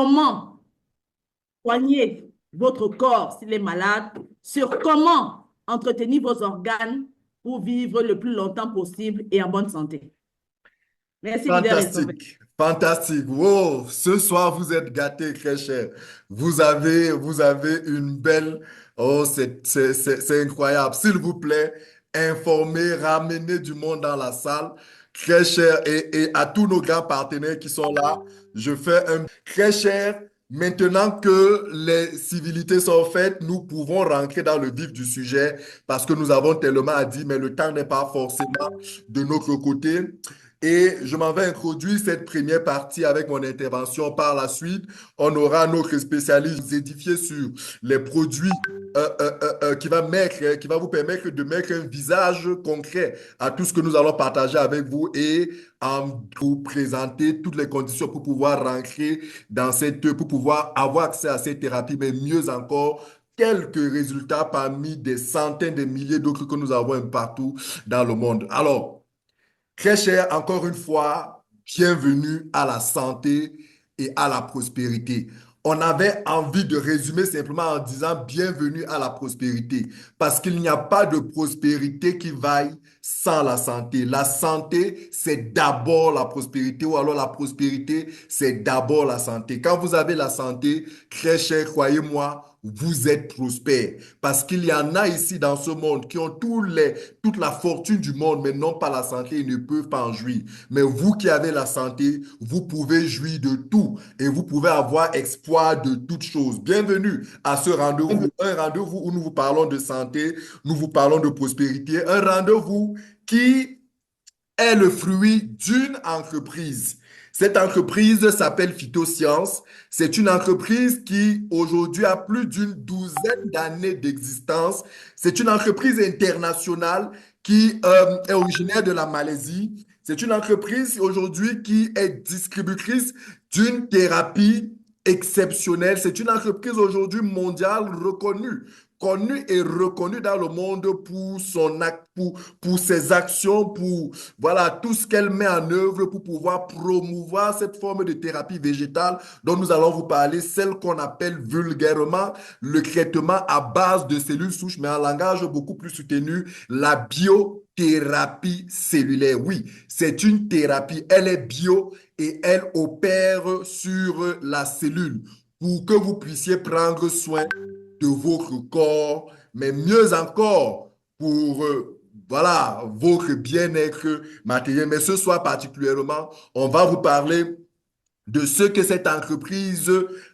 comment soigner votre corps s'il est malade, sur comment entretenir vos organes pour vivre le plus longtemps possible et en bonne santé. Merci, leader Estové. Fantastique, fantastique. Wow, ce soir, vous êtes gâtés, très cher. Vous avez une belle... Oh, c'est incroyable. S'il vous plaît, informez, ramenez du monde dans la salle. Très cher. Et à tous nos grands partenaires qui sont là, je fais un... Très cher, maintenant que les civilités sont faites, nous pouvons rentrer dans le vif du sujet parce que nous avons tellement à dire, mais le temps n'est pas forcément de notre côté. Et je m'en vais introduire cette première partie avec mon intervention. Par la suite, on aura notre spécialiste édifié sur les produits qui va vous permettre de mettre un visage concret à tout ce que nous allons partager avec vous et vous présenter toutes les conditions pour pouvoir rentrer pour pouvoir avoir accès à cette thérapie, mais mieux encore, quelques résultats parmi des centaines de milliers d'autres que nous avons un peu partout dans le monde. Alors, très cher, encore une fois, bienvenue à la santé et à la prospérité. On avait envie de résumer simplement en disant bienvenue à la prospérité, parce qu'il n'y a pas de prospérité qui vaille sans la santé. La santé, c'est d'abord la prospérité, ou alors la prospérité, c'est d'abord la santé. Quand vous avez la santé, très cher, croyez-moi, vous êtes prospère. Parce qu'il y en a ici dans ce monde qui ont toute la fortune du monde, mais n'ont pas la santé et ne peuvent pas en jouir. Mais vous qui avez la santé, vous pouvez jouir de tout et vous pouvez avoir espoir de toutes choses. Bienvenue à ce rendez-vous, un rendez-vous où nous vous parlons de santé, nous vous parlons de prospérité, un rendez-vous qui est le fruit d'une entreprise. Cette entreprise s'appelle Phytosciences. C'est une entreprise qui aujourd'hui a plus d'une douzaine d'années d'existence. C'est une entreprise internationale qui est originaire de la Malaisie. C'est une entreprise aujourd'hui qui est distributrice d'une thérapie exceptionnelle. C'est une entreprise aujourd'hui mondiale reconnue, connue et reconnue dans le monde pour pour ses actions, pour voilà, tout ce qu'elle met en œuvre pour pouvoir promouvoir cette forme de thérapie végétale dont nous allons vous parler, celle qu'on appelle vulgairement le traitement à base de cellules souches, mais en langage beaucoup plus soutenu, la biothérapie cellulaire. Oui, c'est une thérapie, elle est bio et elle opère sur la cellule pour que vous puissiez prendre soin de votre corps, mais mieux encore pour voilà, votre bien-être matériel. Mais ce soir particulièrement, on va vous parler de ce que cette entreprise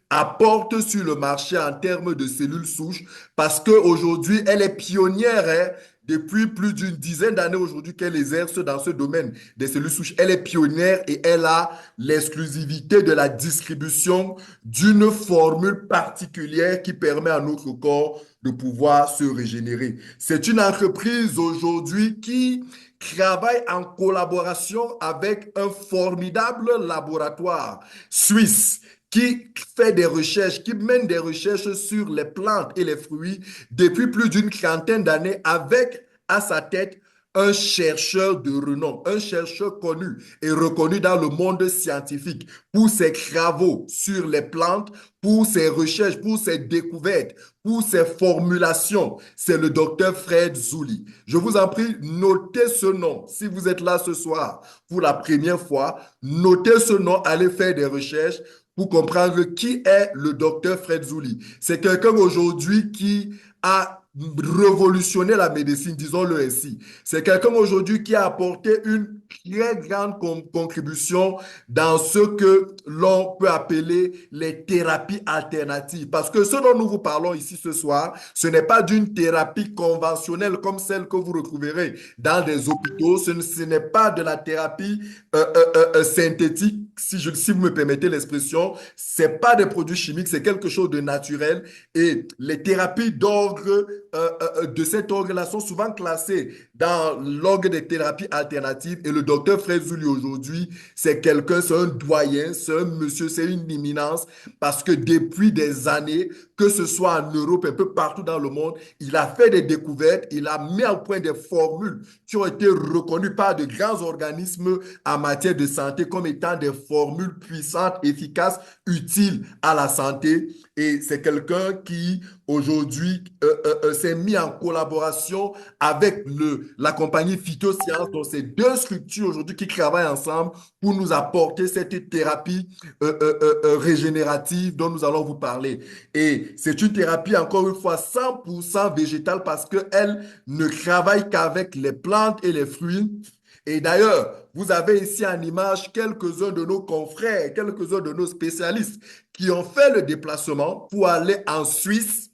apporte sur le marché en termes de cellules souches, parce qu'aujourd'hui, elle est pionnière, hein, depuis plus d'une dizaine d'années aujourd'hui qu'elle exerce dans ce domaine des cellules souches. Elle est pionnière et elle a l'exclusivité de la distribution d'une formule particulière qui permet à notre corps de pouvoir se régénérer. C'est une entreprise aujourd'hui qui travaille en collaboration avec un formidable laboratoire suisse qui fait des recherches, qui mène des recherches sur les plantes et les fruits depuis plus d'une trentaine d'années avec à sa tête un chercheur de renom, un chercheur connu et reconnu dans le monde scientifique pour ses travaux sur les plantes, pour ses recherches, pour ses découvertes, pour ses formulations. C'est le docteur Fred Zouli. Je vous en prie, notez ce nom. Si vous êtes là ce soir pour la première fois, notez ce nom, allez faire des recherches pour comprendre qui est le docteur Fred Zouli. C'est quelqu'un aujourd'hui qui a révolutionné la médecine, disons-le ainsi. C'est quelqu'un aujourd'hui qui a apporté une très grande contribution dans ce que l'on peut appeler les thérapies alternatives. Parce que ce dont nous vous parlons ici ce soir, ce n'est pas d'une thérapie conventionnelle comme celle que vous retrouverez dans des hôpitaux. Ce n'est pas de la thérapie synthétique, si vous me permettez l'expression. C'est pas des produits chimiques, c'est quelque chose de naturel. Et les thérapies d'ordre de cet ordre-là sont souvent classées dans l'ordre des thérapies alternatives. Et le docteur Frezuli aujourd'hui, c'est quelqu'un, c'est un doyen, c'est un monsieur, c'est une éminence, parce que depuis des années, que ce soit en Europe, un peu partout dans le monde, il a fait des découvertes, il a mis au point des formules qui ont été reconnues par de grands organismes en matière de santé comme étant des formules puissantes, efficaces, utiles à la santé. Et c'est quelqu'un qui, aujourd'hui, s'est mis en collaboration avec la compagnie Phytosciences. Donc, c'est deux structures aujourd'hui qui travaillent ensemble pour nous apporter cette thérapie régénérative dont nous allons vous parler. Et c'est une thérapie, encore une fois, 100% végétale parce qu'elle ne travaille qu'avec les plantes et les fruits. Et d'ailleurs, vous avez ici en image quelques-uns de nos confrères, quelques-uns de nos spécialistes qui ont fait le déplacement pour aller en Suisse,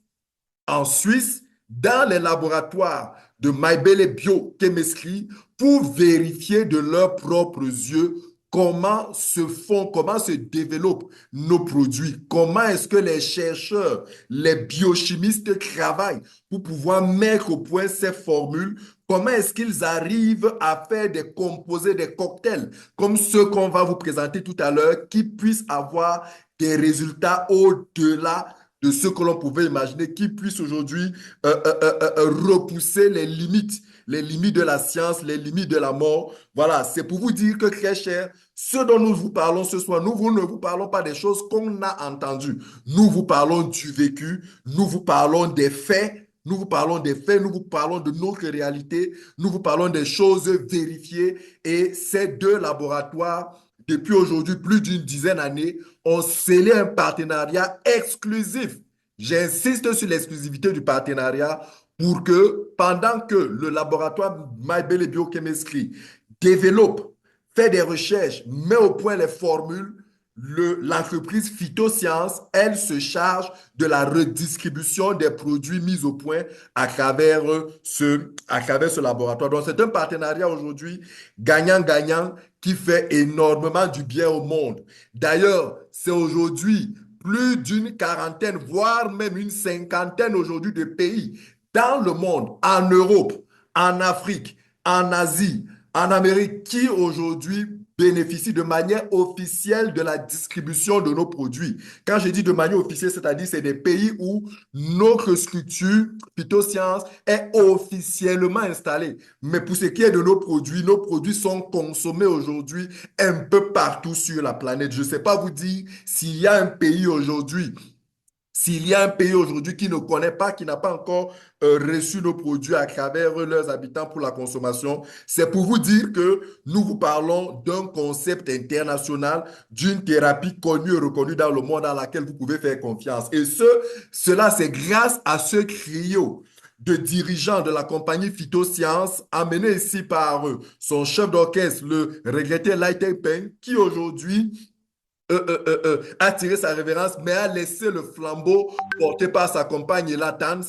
dans les laboratoires de MyBelle Biochemistry pour vérifier de leurs propres yeux comment se développent nos produits, comment est-ce que les chercheurs, les biochimistes travaillent pour pouvoir mettre au point ces formules, comment est-ce qu'ils arrivent à faire des composés, des cocktails, comme ceux qu'on va vous présenter tout à l'heure, qui puissent avoir des résultats au-delà de ce que l'on pouvait imaginer, qui puissent aujourd'hui repousser les limites de la science, les limites de la mort. Voilà, c'est pour vous dire que, très cher, ce dont nous vous parlons ce soir, nous ne vous parlons pas des choses qu'on a entendues. Nous vous parlons du vécu, nous vous parlons des faits, nous vous parlons des faits, nous vous parlons de notre réalité, nous vous parlons des choses vérifiées. Et ces deux laboratoires, depuis aujourd'hui plus d'une dizaine d'années, ont scellé un partenariat exclusif. J'insiste sur l'exclusivité du partenariat pour que pendant que le laboratoire MyBelle Biochemistry développe, fait des recherches, met au point les formules, l'entreprise Phytosciences, elle se charge de la redistribution des produits mis au point à travers ce laboratoire. Donc, c'est un partenariat aujourd'hui gagnant-gagnant qui fait énormément du bien au monde. D'ailleurs, c'est aujourd'hui plus d'une quarantaine, voire même une cinquantaine aujourd'hui de pays dans le monde, en Europe, en Afrique, en Asie, en Amérique, qui aujourd'hui bénéficient de manière officielle de la distribution de nos produits. Quand je dis de manière officielle, c'est-à-dire c'est des pays où notre structure Phytosciences est officiellement installée. Mais pour ce qui est de nos produits sont consommés aujourd'hui un peu partout sur la planète. Je ne sais pas vous dire s'il y a un pays aujourd'hui qui ne connaît pas, qui n'a pas encore reçu nos produits à travers leurs habitants pour la consommation, c'est pour vous dire que nous vous parlons d'un concept international, d'une thérapie connue et reconnue dans le monde à laquelle vous pouvez faire confiance. Et cela, c'est grâce à ce trio de dirigeants de la compagnie Phytosciences, amené ici par son chef d'orchestre, le regretté Lai Peng, qui aujourd'hui a tiré sa révérence, mais a laissé le flambeau porté par sa compagne Latane,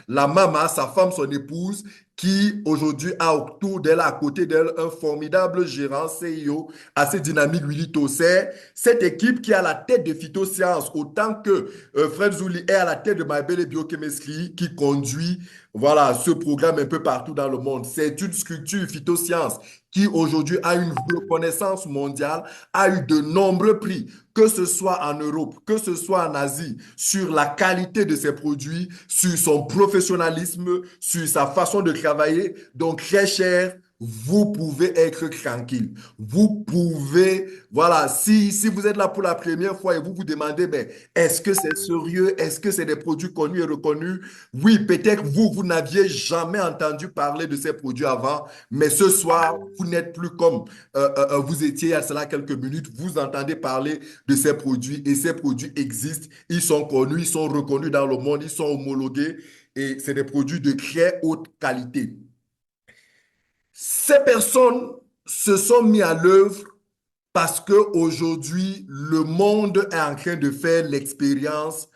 la maman, sa femme, son épouse, qui aujourd'hui a autour d'elle, à côté d'elle, un formidable gérant CEO assez dynamique, Willy Tosser. Cette équipe qui est à la tête de Phytosciences, autant que Fred Zouli est à la tête de MyBelle Biochemistry, qui conduit voilà, ce programme un peu partout dans le monde. C'est une structure Phytosciences qui aujourd'hui a une reconnaissance mondiale, a eu de nombreux prix, que ce soit en Europe, que ce soit en Asie, sur la qualité de ses produits, sur son professionnalisme, sur sa façon de travailler. Donc, très cher, vous pouvez être tranquille. Vous pouvez, voilà, si vous êtes là pour la première fois et vous vous demandez, mais est-ce que c'est sérieux? Est-ce que c'est des produits connus et reconnus? Oui, peut-être vous n'aviez jamais entendu parler de ces produits avant, mais ce soir, vous n'êtes plus comme vous étiez il y a cela quelques minutes. Vous entendez parler de ces produits et ces produits existent. Ils sont connus, ils sont reconnus dans le monde, ils sont homologués et c'est des produits de très haute qualité. Ces personnes se sont mis à l'œuvre parce qu'aujourd'hui, le monde est en train de faire l'expérience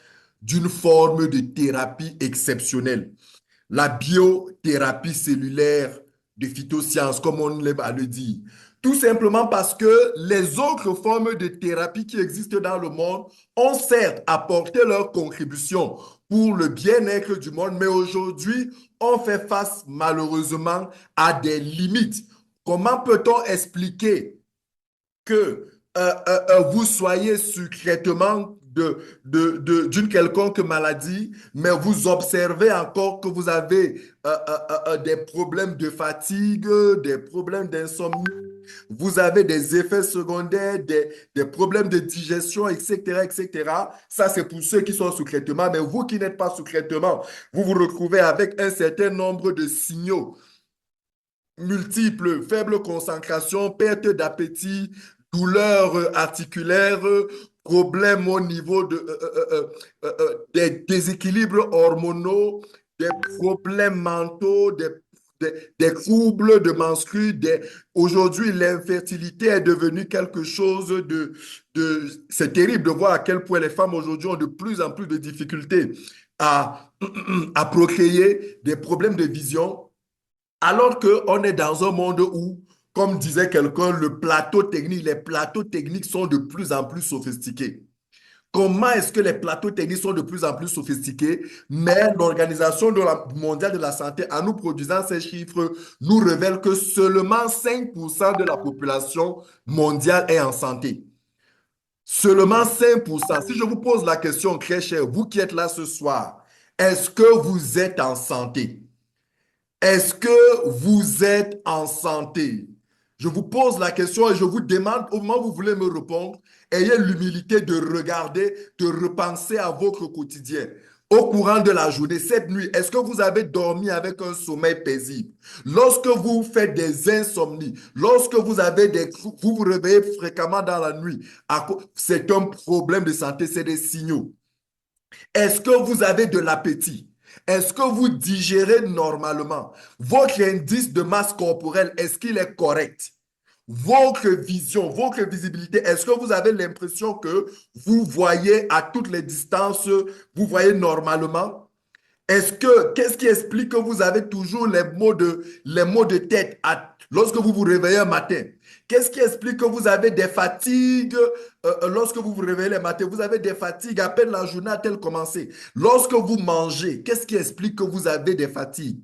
d'une forme de thérapie exceptionnelle. La biothérapie cellulaire de Phytosciences, comme on l'aime à le dire. Tout simplement parce que les autres formes de thérapie qui existent dans le monde ont certes apporté leur contribution pour le bien-être du monde, mais aujourd'hui, on fait face malheureusement à des limites. Comment peut-on expliquer que vous soyez sur traitement d'une quelconque maladie, mais vous observez encore que vous avez des problèmes de fatigue, des problèmes d'insomnie, Vous avez des effets secondaires, des problèmes de digestion, etc., etc. Ça, c'est pour ceux qui sont sous traitement. Mais vous qui n'êtes pas sous traitement, vous vous retrouvez avec un certain nombre de signaux multiples, faible concentration, perte d'appétit, douleurs articulaires, problèmes au niveau des déséquilibres hormonaux, des problèmes mentaux, des troubles de menstrues. Aujourd'hui, l'infertilité est devenue quelque chose C'est terrible de voir à quel point les femmes aujourd'hui ont de plus en plus de difficultés à, à procréer, des problèmes de vision. Alors qu'on est dans un monde où, comme disait quelqu'un, les plateaux techniques sont de plus en plus sophistiqués. Comment est-ce que les plateaux techniques sont de plus en plus sophistiqués? Mais l'Organisation mondiale de la santé, en nous produisant ces chiffres, nous révèle que seulement 5% de la population mondiale est en santé. Seulement 5%. Si je vous pose la question très chère, vous qui êtes là ce soir, est-ce que vous êtes en santé? Est-ce que vous êtes en santé? Je vous pose la question et je vous demande, au moment où vous voulez me répondre, ayez l'humilité de regarder, de repenser à votre quotidien. Au courant de la journée, cette nuit, est-ce que vous avez dormi avec un sommeil paisible? Lorsque vous faites des insomnies, lorsque vous vous réveillez fréquemment dans la nuit, c'est un problème de santé, c'est des signaux. Est-ce que vous avez de l'appétit? Est-ce que vous digérez normalement? Votre indice de masse corporelle, est-ce qu'il est correct? Votre vision, votre visibilité, est-ce que vous avez l'impression que vous voyez à toutes les distances, vous voyez normalement? Qu'est-ce qui explique que vous avez toujours les maux de tête lorsque vous vous réveillez un matin? Qu'est-ce qui explique que vous avez des fatigues lorsque vous vous réveillez le matin? Vous avez des fatigues à peine la journée a-t-elle commencé. Lorsque vous mangez, qu'est-ce qui explique que vous avez des fatigues?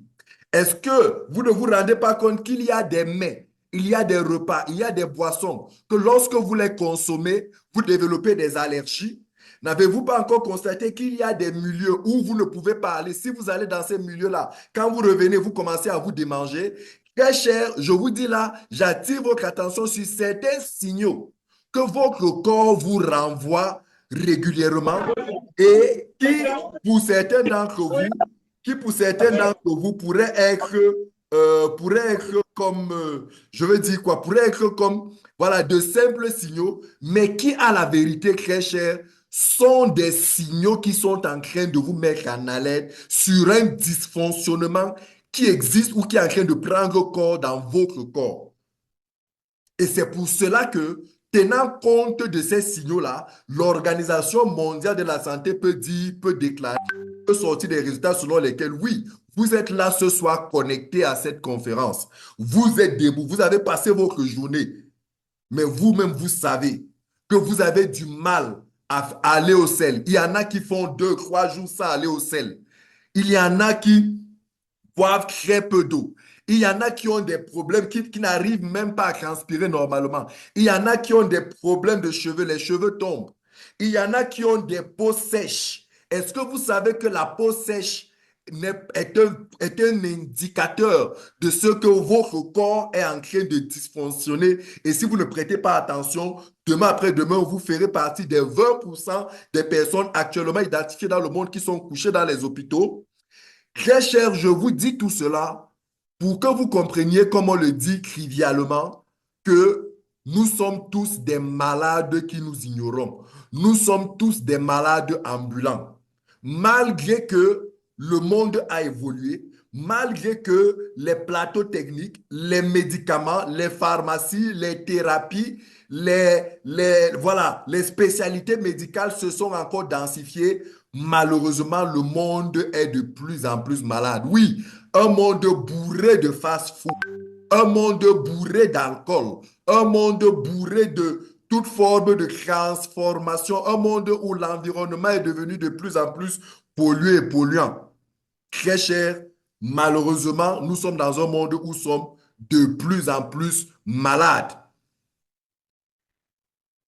Est-ce que vous ne vous rendez pas compte qu'il y a des mets, il y a des repas, il y a des boissons, que lorsque vous les consommez, vous développez des allergies? N'avez-vous pas encore constaté qu'il y a des milieux où vous ne pouvez pas aller? Si vous allez dans ces milieux-là, quand vous revenez, vous commencez à vous démanger. Très cher, je vous dis là, j'attire votre attention sur certains signaux que votre corps vous renvoie régulièrement et pour certains d'entre vous, qui pour certains d'entre vous pourraient être comme, je veux dire quoi, pourraient être comme, voilà, de simples signaux, mais qui, à la vérité, très cher, sont des signaux qui sont en train de vous mettre en alerte sur un dysfonctionnement qui existe ou qui est en train de prendre corps dans votre corps. Et c'est pour cela que, tenant compte de ces signaux-là, l'Organisation mondiale de la santé peut déclarer, peut sortir des résultats selon lesquels, oui, vous êtes là ce soir connecté à cette conférence. Vous êtes debout, vous avez passé votre journée, mais vous-même, vous savez que vous avez du mal à aller au sel. Il y en a qui font 2, 3 jours sans aller au sel. Il y en a qui boivent très peu d'eau. Il y en a qui ont des problèmes, qui n'arrivent même pas à transpirer normalement. Il y en a qui ont des problèmes de cheveux, les cheveux tombent. Il y en a qui ont des peaux sèches. Est-ce que vous savez que la peau sèche est un indicateur de ce que votre corps est en train de dysfonctionner? Et si vous ne prêtez pas attention, demain après-demain, vous ferez partie des 20% des personnes actuellement identifiées dans le monde qui sont couchées dans les hôpitaux. Très cher, je vous dis tout cela pour que vous compreniez, comme on le dit trivialement, que nous sommes tous des malades qui nous ignorons. Nous sommes tous des malades ambulants. Malgré que le monde a évolué, malgré que les plateaux techniques, les médicaments, les pharmacies, les thérapies, voilà, les spécialités médicales se sont encore densifiées, malheureusement, le monde est de plus en plus malade. Oui, un monde bourré de fast-food, un monde bourré d'alcool, un monde bourré de toute forme de transformation, un monde où l'environnement est devenu de plus en plus pollué et polluant. Très cher, malheureusement, nous sommes dans un monde où nous sommes de plus en plus malades.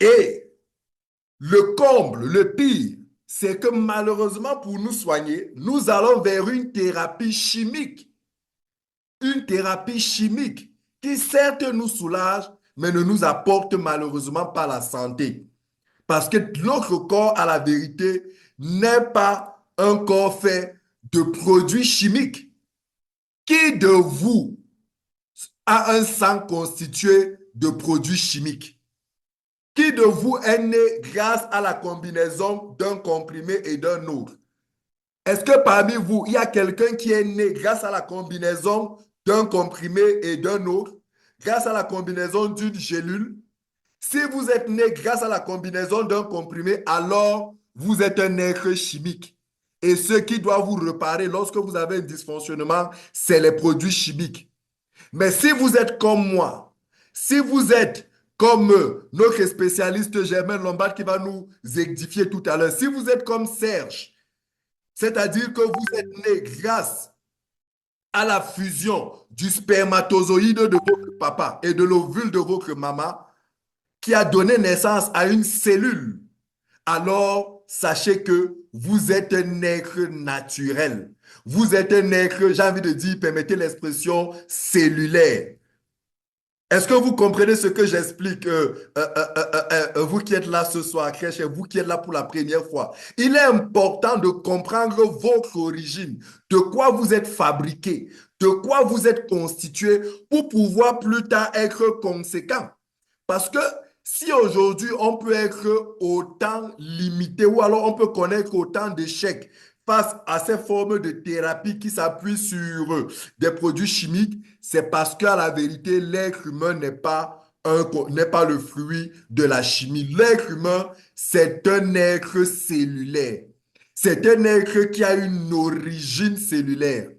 Et le comble, le pire, c'est que malheureusement pour nous soigner, nous allons vers une thérapie chimique. Une thérapie chimique qui certes nous soulage, mais ne nous apporte malheureusement pas la santé. Parce que notre corps, à la vérité, n'est pas un corps fait de produits chimiques. Qui de vous a un sang constitué de produits chimiques? Qui de vous est né grâce à la combinaison d'un comprimé et d'un autre? Est-ce que parmi vous, il y a quelqu'un qui est né grâce à la combinaison d'un comprimé et d'un autre, grâce à la combinaison d'une gélule? Si vous êtes né grâce à la combinaison d'un comprimé, alors vous êtes un être chimique. Et ce qui doit vous réparer lorsque vous avez un dysfonctionnement, c'est les produits chimiques. Mais si vous êtes comme moi, si vous êtes comme notre spécialiste Germain Lombard qui va nous édifier tout à l'heure, si vous êtes comme Serge, c'est-à-dire que vous êtes né grâce à la fusion du spermatozoïde de votre papa et de l'ovule de votre maman, qui a donné naissance à une cellule, alors sachez que vous êtes un être naturel. Vous êtes un être, j'ai envie de dire, permettez l'expression, cellulaire. Est-ce que vous comprenez ce que j'explique, vous qui êtes là ce soir, crèche, et vous qui êtes là pour la première fois? Il est important de comprendre votre origine, de quoi vous êtes fabriqué, de quoi vous êtes constitué pour pouvoir plus tard être conséquent. Parce que si aujourd'hui on peut être autant limité ou alors on peut connaître autant d'échecs face à ces formes de thérapie qui s'appuient sur des produits chimiques, c'est parce qu'à la vérité, l'être humain n'est pas le fruit de la chimie. L'être humain, c'est un être cellulaire. C'est un être qui a une origine cellulaire.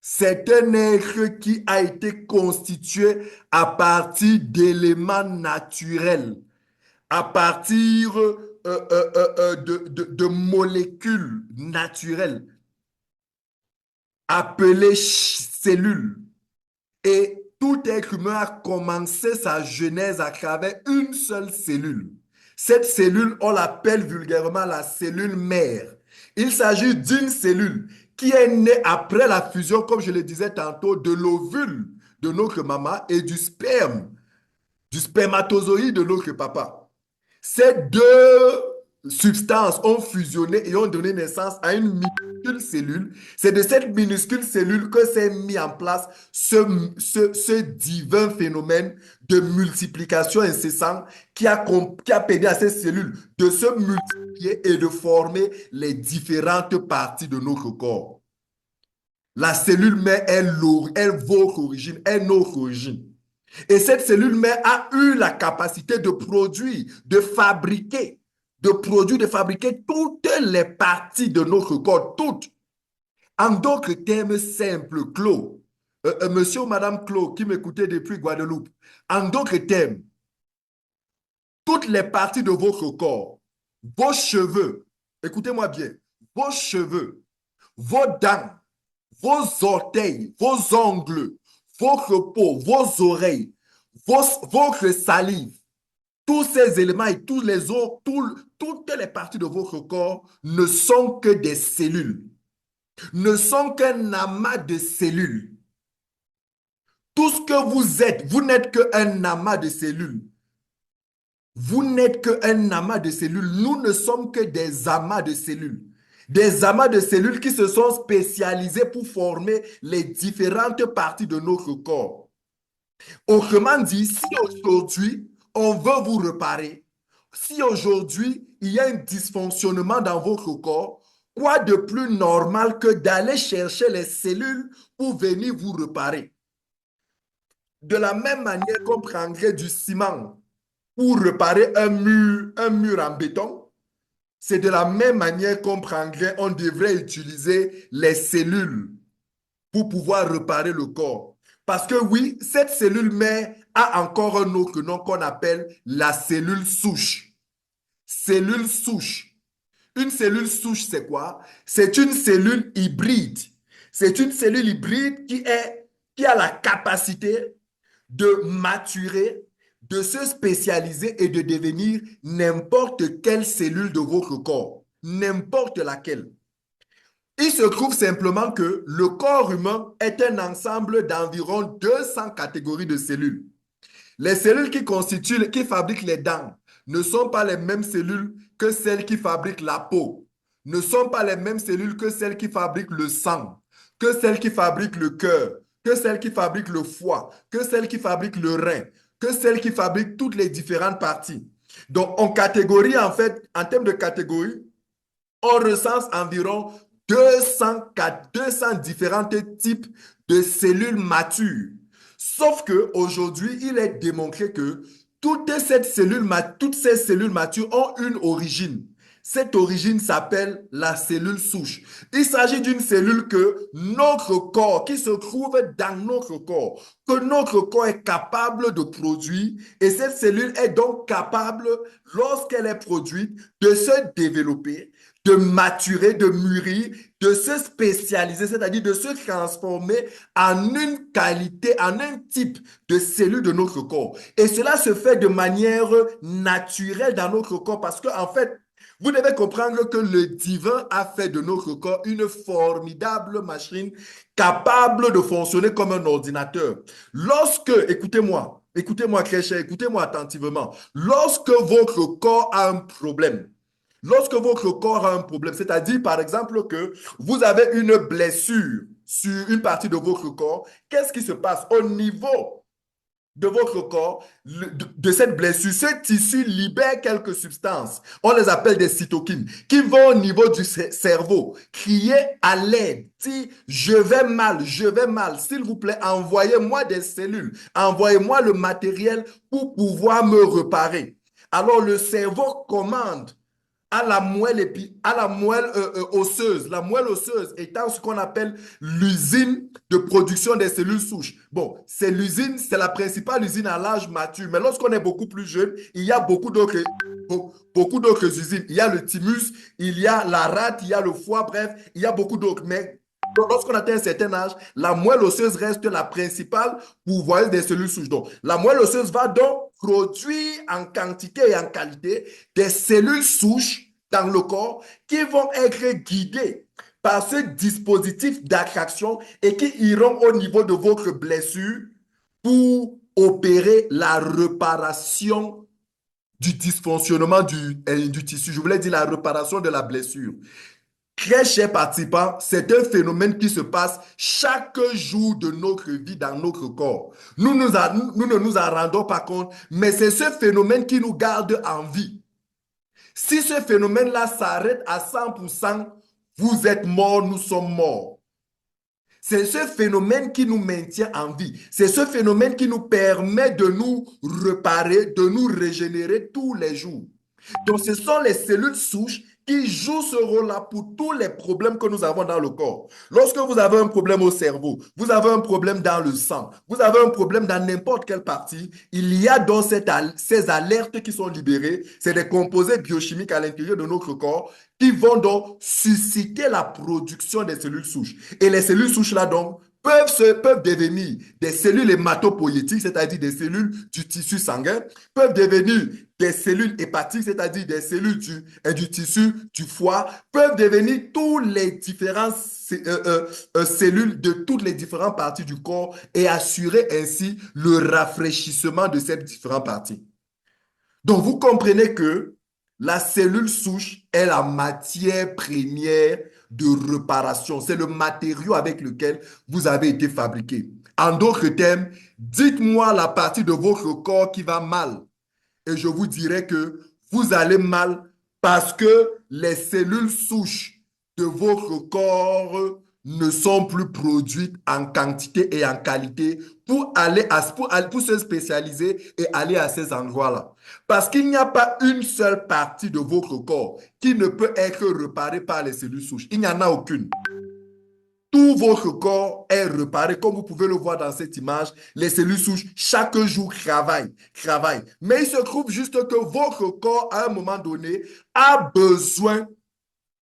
C'est un être qui a été constitué à partir d'éléments naturels, à partir de molécules naturelles appelées cellules. Et tout être humain a commencé sa genèse à travers une seule cellule. Cette cellule, on l'appelle vulgairement la cellule mère. Il s'agit d'une cellule qui est née après la fusion, comme je le disais tantôt, de l'ovule de notre maman et du spermatozoïde de notre papa. Ces deux substances ont fusionné et ont donné naissance à une minuscule cellule. C'est de cette minuscule cellule que s'est mis en place ce divin phénomène de multiplication incessante qui a permis à ces cellules de se multiplier et de former les différentes parties de notre corps. La cellule mère est votre origine, est notre origine. Et cette cellule mère a eu la capacité de produire, de fabriquer toutes les parties de notre corps, toutes. En d'autres termes simples, Claude, monsieur ou madame Claude qui m'écoutez depuis Guadeloupe, en d'autres termes, toutes les parties de votre corps, vos cheveux, écoutez-moi bien, vos cheveux, vos dents, vos orteils, vos ongles, votre peau, vos oreilles, votre salive, tous ces éléments et tous les autres, toutes les parties de votre corps ne sont que des cellules, ne sont qu'un amas de cellules. Tout ce que vous êtes, vous n'êtes qu'un amas de cellules. Vous n'êtes qu'un amas de cellules. Nous ne sommes que des amas de cellules. Des amas de cellules qui se sont spécialisés pour former les différentes parties de notre corps. Autrement dit, si aujourd'hui, on veut vous réparer, si aujourd'hui, il y a un dysfonctionnement dans votre corps, quoi de plus normal que d'aller chercher les cellules pour venir vous réparer? De la même manière qu'on prendrait du ciment pour réparer un mur en béton, c'est de la même manière qu'on devrait utiliser les cellules pour pouvoir réparer le corps. Parce que oui, cette cellule mère a encore un autre nom qu'on appelle la cellule souche. Cellule souche. Une cellule souche, c'est quoi? C'est une cellule hybride. C'est une cellule hybride qui a la capacité de maturer, de se spécialiser et de devenir n'importe quelle cellule de votre corps. N'importe laquelle. Il se trouve simplement que le corps humain est un ensemble d'environ 200 catégories de cellules. Les cellules qui fabriquent les dents ne sont pas les mêmes cellules que celles qui fabriquent la peau, ne sont pas les mêmes cellules que celles qui fabriquent le sang, que celles qui fabriquent le cœur, que celles qui fabriquent le foie, que celles qui fabriquent le rein, que celles qui fabriquent toutes les différentes parties. Donc, en catégorie, en fait, en termes de catégorie, on recense environ 200 différents types de cellules matures. Sauf qu'aujourd'hui, il est démontré que toutes ces cellules matures ont une origine. Cette origine s'appelle la cellule souche. Il s'agit d'une cellule que notre corps, qui se trouve dans notre corps, que notre corps est capable de produire. Et cette cellule est donc capable, lorsqu'elle est produite, de se développer, de maturer, de mûrir, de se spécialiser, c'est-à-dire de se transformer en une qualité, en un type de cellule de notre corps. Et cela se fait de manière naturelle dans notre corps parce qu'en fait, vous devez comprendre que le divin a fait de notre corps une formidable machine capable de fonctionner comme un ordinateur. Écoutez-moi très cher, écoutez-moi attentivement, lorsque votre corps a un problème, c'est-à-dire par exemple que vous avez une blessure sur une partie de votre corps, qu'est-ce qui se passe au niveau de votre corps, de cette blessure? Ce tissu libère quelques substances, on les appelle des cytokines, qui vont au niveau du cerveau, crier à l'aide, dire je vais mal, s'il vous plaît, envoyez-moi des cellules, envoyez-moi le matériel pour pouvoir me réparer. Alors le cerveau commande à la moelle osseuse. La moelle osseuse étant ce qu'on appelle l'usine de production des cellules souches. Bon, c'est la principale usine à l'âge mature. Mais lorsqu'on est beaucoup plus jeune, il y a beaucoup d'autres usines. Il y a le thymus, il y a la rate, il y a le foie, bref, il y a beaucoup d'autres. Mais lorsqu'on atteint un certain âge, la moelle osseuse reste la principale pourvoyeuse des cellules souches. Donc, la moelle osseuse va donc produire en quantité et en qualité des cellules souches dans le corps qui vont être guidées par ce dispositif d'attraction et qui iront au niveau de votre blessure pour opérer la réparation du dysfonctionnement du tissu. Je voulais dire la réparation de la blessure. Très chers participants, c'est un phénomène qui se passe chaque jour de notre vie dans notre corps. Nous ne nous en rendons pas compte, mais c'est ce phénomène qui nous garde en vie. Si ce phénomène-là s'arrête à 100%, vous êtes mort, nous sommes morts. C'est ce phénomène qui nous maintient en vie. C'est ce phénomène qui nous permet de nous réparer, de nous régénérer tous les jours. Donc, ce sont les cellules souches qui jouent ce rôle-là pour tous les problèmes que nous avons dans le corps. Lorsque vous avez un problème au cerveau, vous avez un problème dans le sang, vous avez un problème dans n'importe quelle partie, il y a donc ces alertes qui sont libérées. C'est des composés biochimiques à l'intérieur de notre corps qui vont donc susciter la production des cellules souches. Et les cellules souches-là, donc, peuvent devenir des cellules hématopoïétiques, c'est-à-dire des cellules du tissu sanguin, peuvent devenir des cellules hépatiques, c'est-à-dire des cellules du tissu du foie, peuvent devenir toutes les différentes cellules de toutes les différentes parties du corps et assurer ainsi le rafraîchissement de ces différentes parties. Donc, vous comprenez que la cellule souche est la matière première de réparation. C'est le matériau avec lequel vous avez été fabriqué. En d'autres termes, dites-moi la partie de votre corps qui va mal. Et je vous dirai que vous allez mal parce que les cellules souches de votre corps ne sont plus produites en quantité et en qualité pour se spécialiser et aller à ces endroits-là. Parce qu'il n'y a pas une seule partie de votre corps qui ne peut être réparée par les cellules souches. Il n'y en a aucune. Tout votre corps est réparé. Comme vous pouvez le voir dans cette image, les cellules souches, chaque jour, travaillent. Mais il se trouve juste que votre corps, à un moment donné, a besoin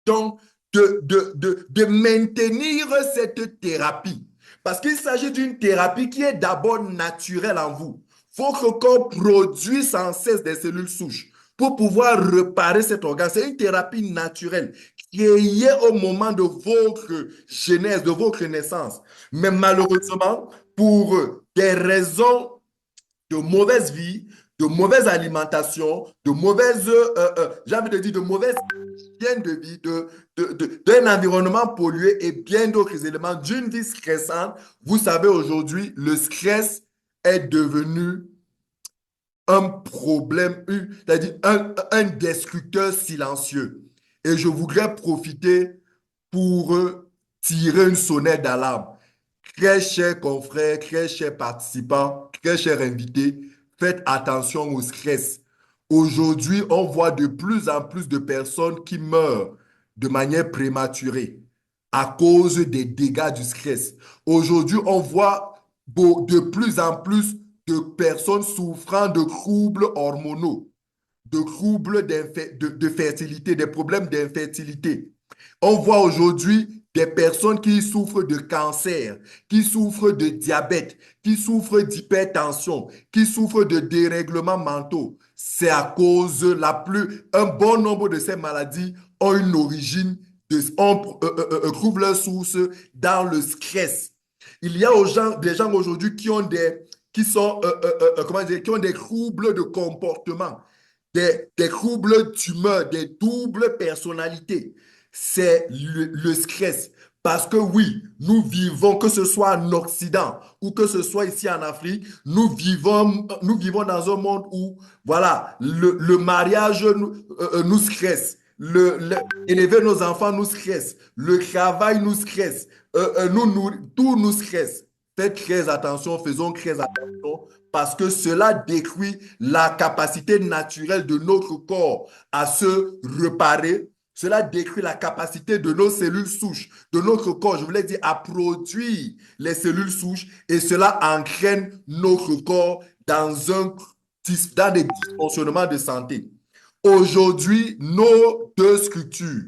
donc de maintenir cette thérapie. Parce qu'il s'agit d'une thérapie qui est d'abord naturelle en vous. Votre corps produit sans cesse des cellules souches pour pouvoir réparer cet organe. C'est une thérapie naturelle qui est liée au moment de votre genèse, de votre naissance. Mais malheureusement, pour des raisons de mauvaise vie, de mauvaise alimentation, de mauvaise, j'ai envie de dire, de mauvaise hygiène de vie, d'un environnement pollué et bien d'autres éléments, d'une vie stressante. Vous savez, aujourd'hui, le stress est devenu un problème, c'est-à-dire un destructeur silencieux. Et je voudrais profiter pour tirer une sonnette d'alarme. Très chers confrères, très chers participants, très chers invités, faites attention au stress. Aujourd'hui, on voit de plus en plus de personnes qui meurent de manière prématurée à cause des dégâts du stress. Aujourd'hui, on voit de plus en plus de personnes souffrant de troubles hormonaux, de troubles de fertilité, des problèmes d'infertilité. On voit aujourd'hui des personnes qui souffrent de cancer, qui souffrent de diabète, qui souffrent d'hypertension, qui souffrent de dérèglements mentaux. C'est à cause un bon nombre de ces maladies ont une origine, trouvent leur source dans le stress. Il y a des gens aujourd'hui qui ont des troubles de comportement, des troubles d'humeur, des doubles personnalités. C'est le stress. Parce que oui, nous vivons, que ce soit en Occident ou que ce soit ici en Afrique, nous vivons dans un monde où, voilà, le mariage nous stresse, élever nos enfants nous stresse, le travail nous stresse, tout nous stresse. Faites très attention, faisons très attention parce que cela détruit la capacité naturelle de notre corps à se réparer. Cela détruit la capacité de nos cellules souches, de notre corps, je voulais dire, à produire les cellules souches et cela entraîne notre corps dans des dysfonctionnements de santé. Aujourd'hui, nos deux structures,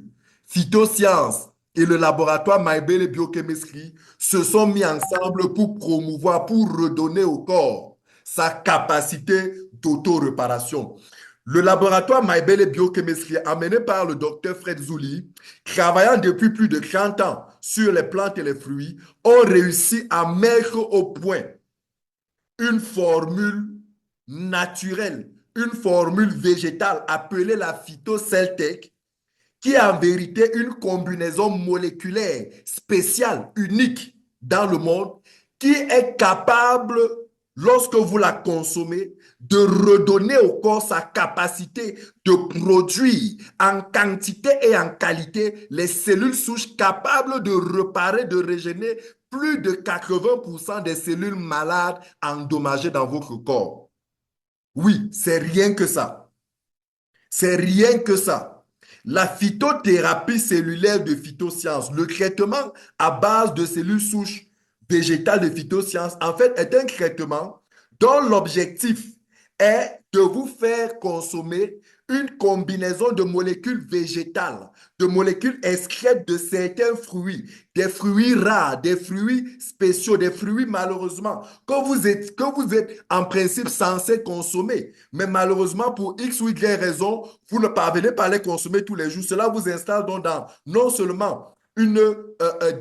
Phytosciences et le laboratoire Maibele Biochemistry, se sont mis ensemble pour promouvoir, pour redonner au corps sa capacité d'auto-réparation. Le laboratoire Maibele Biochemistry, amené par le docteur Fred Zouli, travaillant depuis plus de 30 ans sur les plantes et les fruits, ont réussi à mettre au point une formule naturelle, une formule végétale appelée la phytoceltec, qui est en vérité une combinaison moléculaire spéciale, unique dans le monde, qui est capable, lorsque vous la consommez, de redonner au corps sa capacité de produire en quantité et en qualité les cellules souches capables de réparer, de régénérer plus de 80% des cellules malades endommagées dans votre corps. Oui, c'est rien que ça. C'est rien que ça. La phytothérapie cellulaire de Phytosciences, le traitement à base de cellules souches végétales de Phytosciences, en fait, est un traitement dont l'objectif est de vous faire consommer une combinaison de molécules végétales, de molécules extraites de certains fruits, des fruits rares, des fruits spéciaux, des fruits malheureusement que vous êtes en principe censé consommer. Mais malheureusement, pour X ou Y raison, vous ne parvenez pas à les consommer tous les jours. Cela vous installe donc dans non seulement une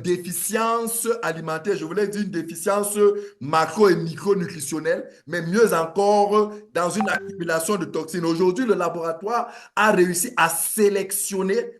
déficience alimentaire, je voulais dire une déficience macro et micronutritionnelle, mais mieux encore dans une accumulation de toxines. Aujourd'hui, le laboratoire a réussi à sélectionner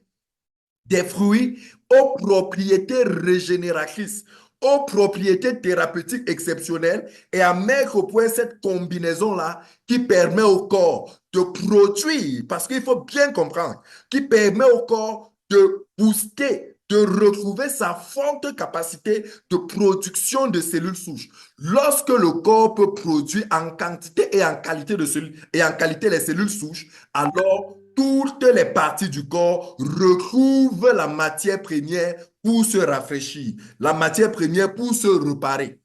des fruits aux propriétés régénératrices, aux propriétés thérapeutiques exceptionnelles et à mettre au point cette combinaison-là qui permet au corps de produire, parce qu'il faut bien comprendre, qui permet au corps de booster, de retrouver sa forte capacité de production de cellules souches. Lorsque le corps peut produire en quantité et en qualité de cellules, et en qualité les cellules souches, alors toutes les parties du corps retrouvent la matière première pour se rafraîchir, la matière première pour se réparer.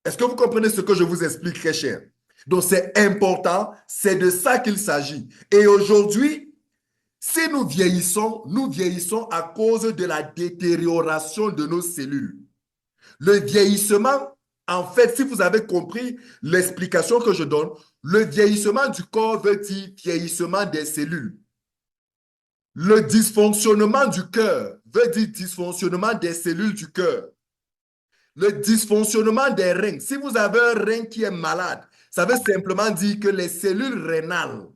Est-ce que vous comprenez ce que je vous explique, très cher? Donc, c'est important, c'est de ça qu'il s'agit. Et aujourd'hui, si nous vieillissons à cause de la détérioration de nos cellules. Le vieillissement, en fait, si vous avez compris l'explication que je donne, le vieillissement du corps veut dire vieillissement des cellules. Le dysfonctionnement du cœur veut dire dysfonctionnement des cellules du cœur. Le dysfonctionnement des reins. Si vous avez un rein qui est malade, ça veut simplement dire que les cellules rénales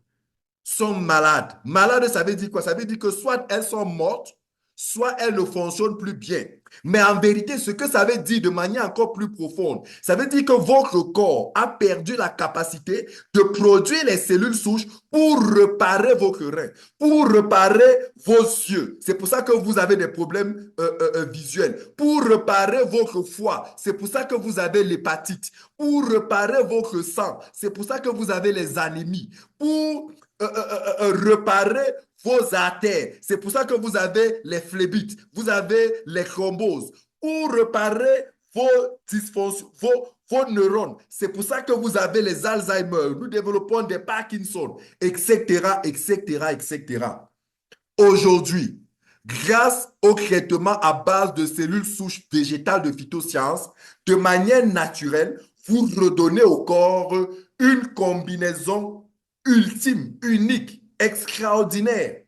sont malades. Malades, ça veut dire quoi? Ça veut dire que soit elles sont mortes, soit elles ne fonctionnent plus bien. Mais en vérité, ce que ça veut dire de manière encore plus profonde, ça veut dire que votre corps a perdu la capacité de produire les cellules souches pour réparer vos reins, pour réparer vos yeux. C'est pour ça que vous avez des problèmes visuels. Pour réparer votre foie, c'est pour ça que vous avez l'hépatite. Pour réparer votre sang, c'est pour ça que vous avez les anémies. Pour réparer vos artères. C'est pour ça que vous avez les phlébites, vous avez les thromboses. Pour réparer vos dysfonctions, vos neurones. C'est pour ça que vous avez les Alzheimer. Nous développons des Parkinson, etc., etc., etc. Aujourd'hui, grâce au traitement à base de cellules souches végétales de phytosciences, de manière naturelle, vous redonnez au corps une combinaison ultime, unique, extraordinaire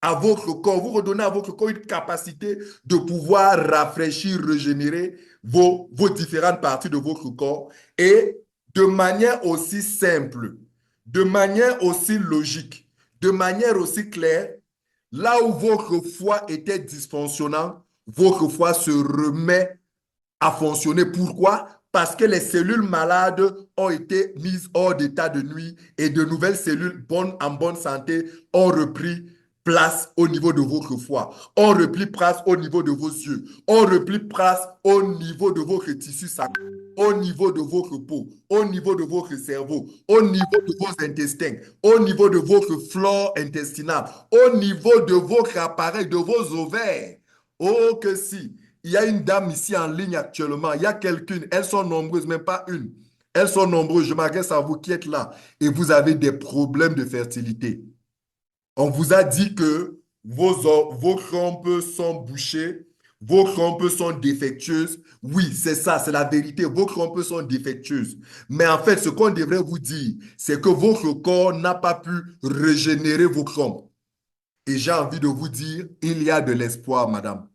à votre corps. Vous redonnez à votre corps une capacité de pouvoir rafraîchir, régénérer vos différentes parties de votre corps et de manière aussi simple, de manière aussi logique, de manière aussi claire. Là où votre foie était dysfonctionnant, votre foie se remet à fonctionner. Pourquoi? Parce que les cellules malades ont été mises hors d'état de nuit et de nouvelles cellules en bonne santé ont repris place au niveau de votre foie, ont repris place au niveau de vos yeux, ont repris place au niveau de votre tissu sacré, au niveau de votre peau, au niveau de votre cerveau, au niveau de vos intestins, au niveau de votre flore intestinale, au niveau de votre appareil, de vos ovaires. Oh que si! Il y a une dame ici en ligne actuellement. Il y a quelqu'une. Elles sont nombreuses, même pas une. Elles sont nombreuses. Je m'adresse à vous qui êtes là et vous avez des problèmes de fertilité. On vous a dit que vos trompes sont bouchées, vos trompes sont défectueuses. Oui, c'est ça, c'est la vérité. Vos trompes sont défectueuses. Mais en fait, ce qu'on devrait vous dire, c'est que votre corps n'a pas pu régénérer vos trompes. Et j'ai envie de vous dire, il y a de l'espoir, madame.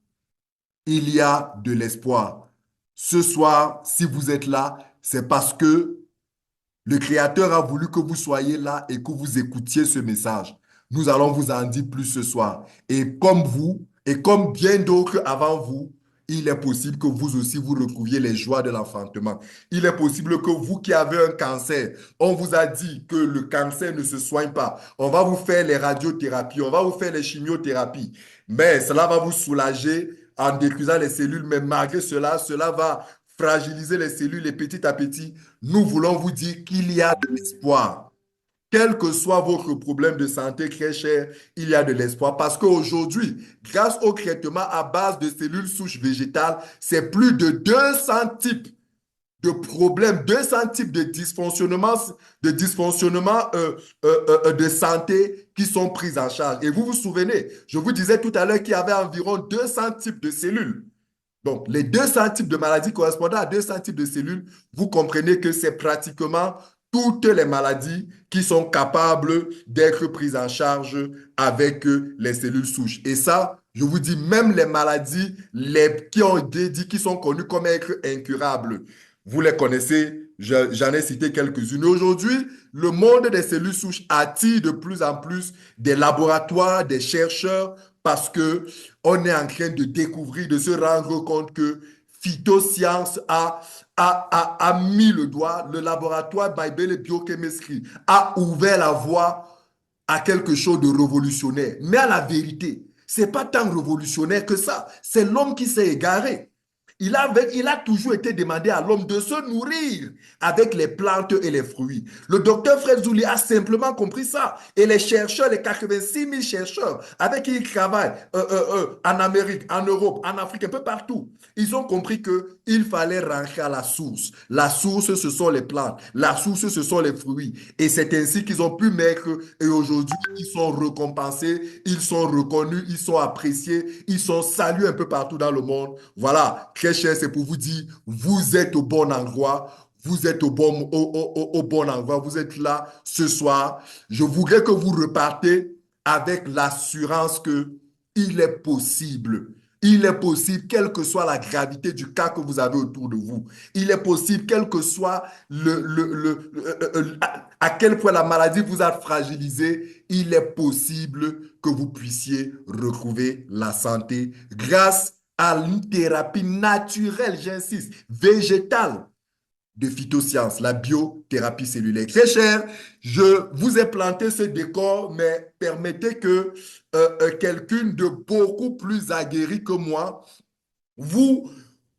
Il y a de l'espoir. Ce soir, si vous êtes là, c'est parce que le Créateur a voulu que vous soyez là et que vous écoutiez ce message. Nous allons vous en dire plus ce soir. Et comme vous, et comme bien d'autres avant vous, il est possible que vous aussi vous retrouviez les joies de l'enfantement. Il est possible que vous qui avez un cancer, on vous a dit que le cancer ne se soigne pas. On va vous faire les radiothérapies, on va vous faire les chimiothérapies. Mais cela va vous soulager en détruisant les cellules. Mais malgré cela, cela va fragiliser les cellules et petit à petit, nous voulons vous dire qu'il y a de l'espoir. Quel que soit votre problème de santé, très cher, il y a de l'espoir. Parce qu'aujourd'hui, grâce au traitement à base de cellules souches végétales, c'est plus de 200 types de problèmes, 200 types de santé qui sont pris en charge. Et vous vous souvenez, je vous disais tout à l'heure qu'il y avait environ 200 types de cellules. Donc, les 200 types de maladies correspondant à 200 types de cellules, vous comprenez que c'est pratiquement toutes les maladies qui sont capables d'être prises en charge avec les cellules souches. Et ça, je vous dis, même les maladies qui ont été dites, qui sont connues comme être incurables, vous les connaissez, j'en ai cité quelques-unes. Aujourd'hui, le monde des cellules souches attire de plus en plus des laboratoires, des chercheurs, parce que on est en train de découvrir, de se rendre compte que Phytoscience a mis le doigt, le laboratoire Bible Biochemistry a ouvert la voie à quelque chose de révolutionnaire. Mais à la vérité, c'est pas tant révolutionnaire que ça. C'est l'homme qui s'est égaré. Il a toujours été demandé à l'homme de se nourrir avec les plantes et les fruits. Le docteur Fred Zouli a simplement compris ça. Et les chercheurs, les 86 000 chercheurs avec qui il travaille en Amérique, en Europe, en Afrique, un peu partout, ils ont compris qu'il fallait rentrer à la source. La source, ce sont les plantes. La source, ce sont les fruits. Et c'est ainsi qu'ils ont pu mettre, et aujourd'hui, ils sont récompensés, ils sont reconnus, ils sont appréciés, ils sont salués un peu partout dans le monde. Voilà, très cher, c'est pour vous dire, vous êtes au bon endroit. Vous êtes au bon endroit. Vous êtes là ce soir. Je voudrais que vous repartez avec l'assurance que il est possible. Il est possible, quelle que soit la gravité du cas que vous avez autour de vous. Il est possible, quel que soit à quel point la maladie vous a fragilisé, il est possible que vous puissiez retrouver la santé grâce à une thérapie naturelle, j'insiste, végétale de phytosciences, la biothérapie cellulaire. Très cher, je vous ai planté ce décor, mais permettez que quelqu'un de beaucoup plus aguerri que moi vous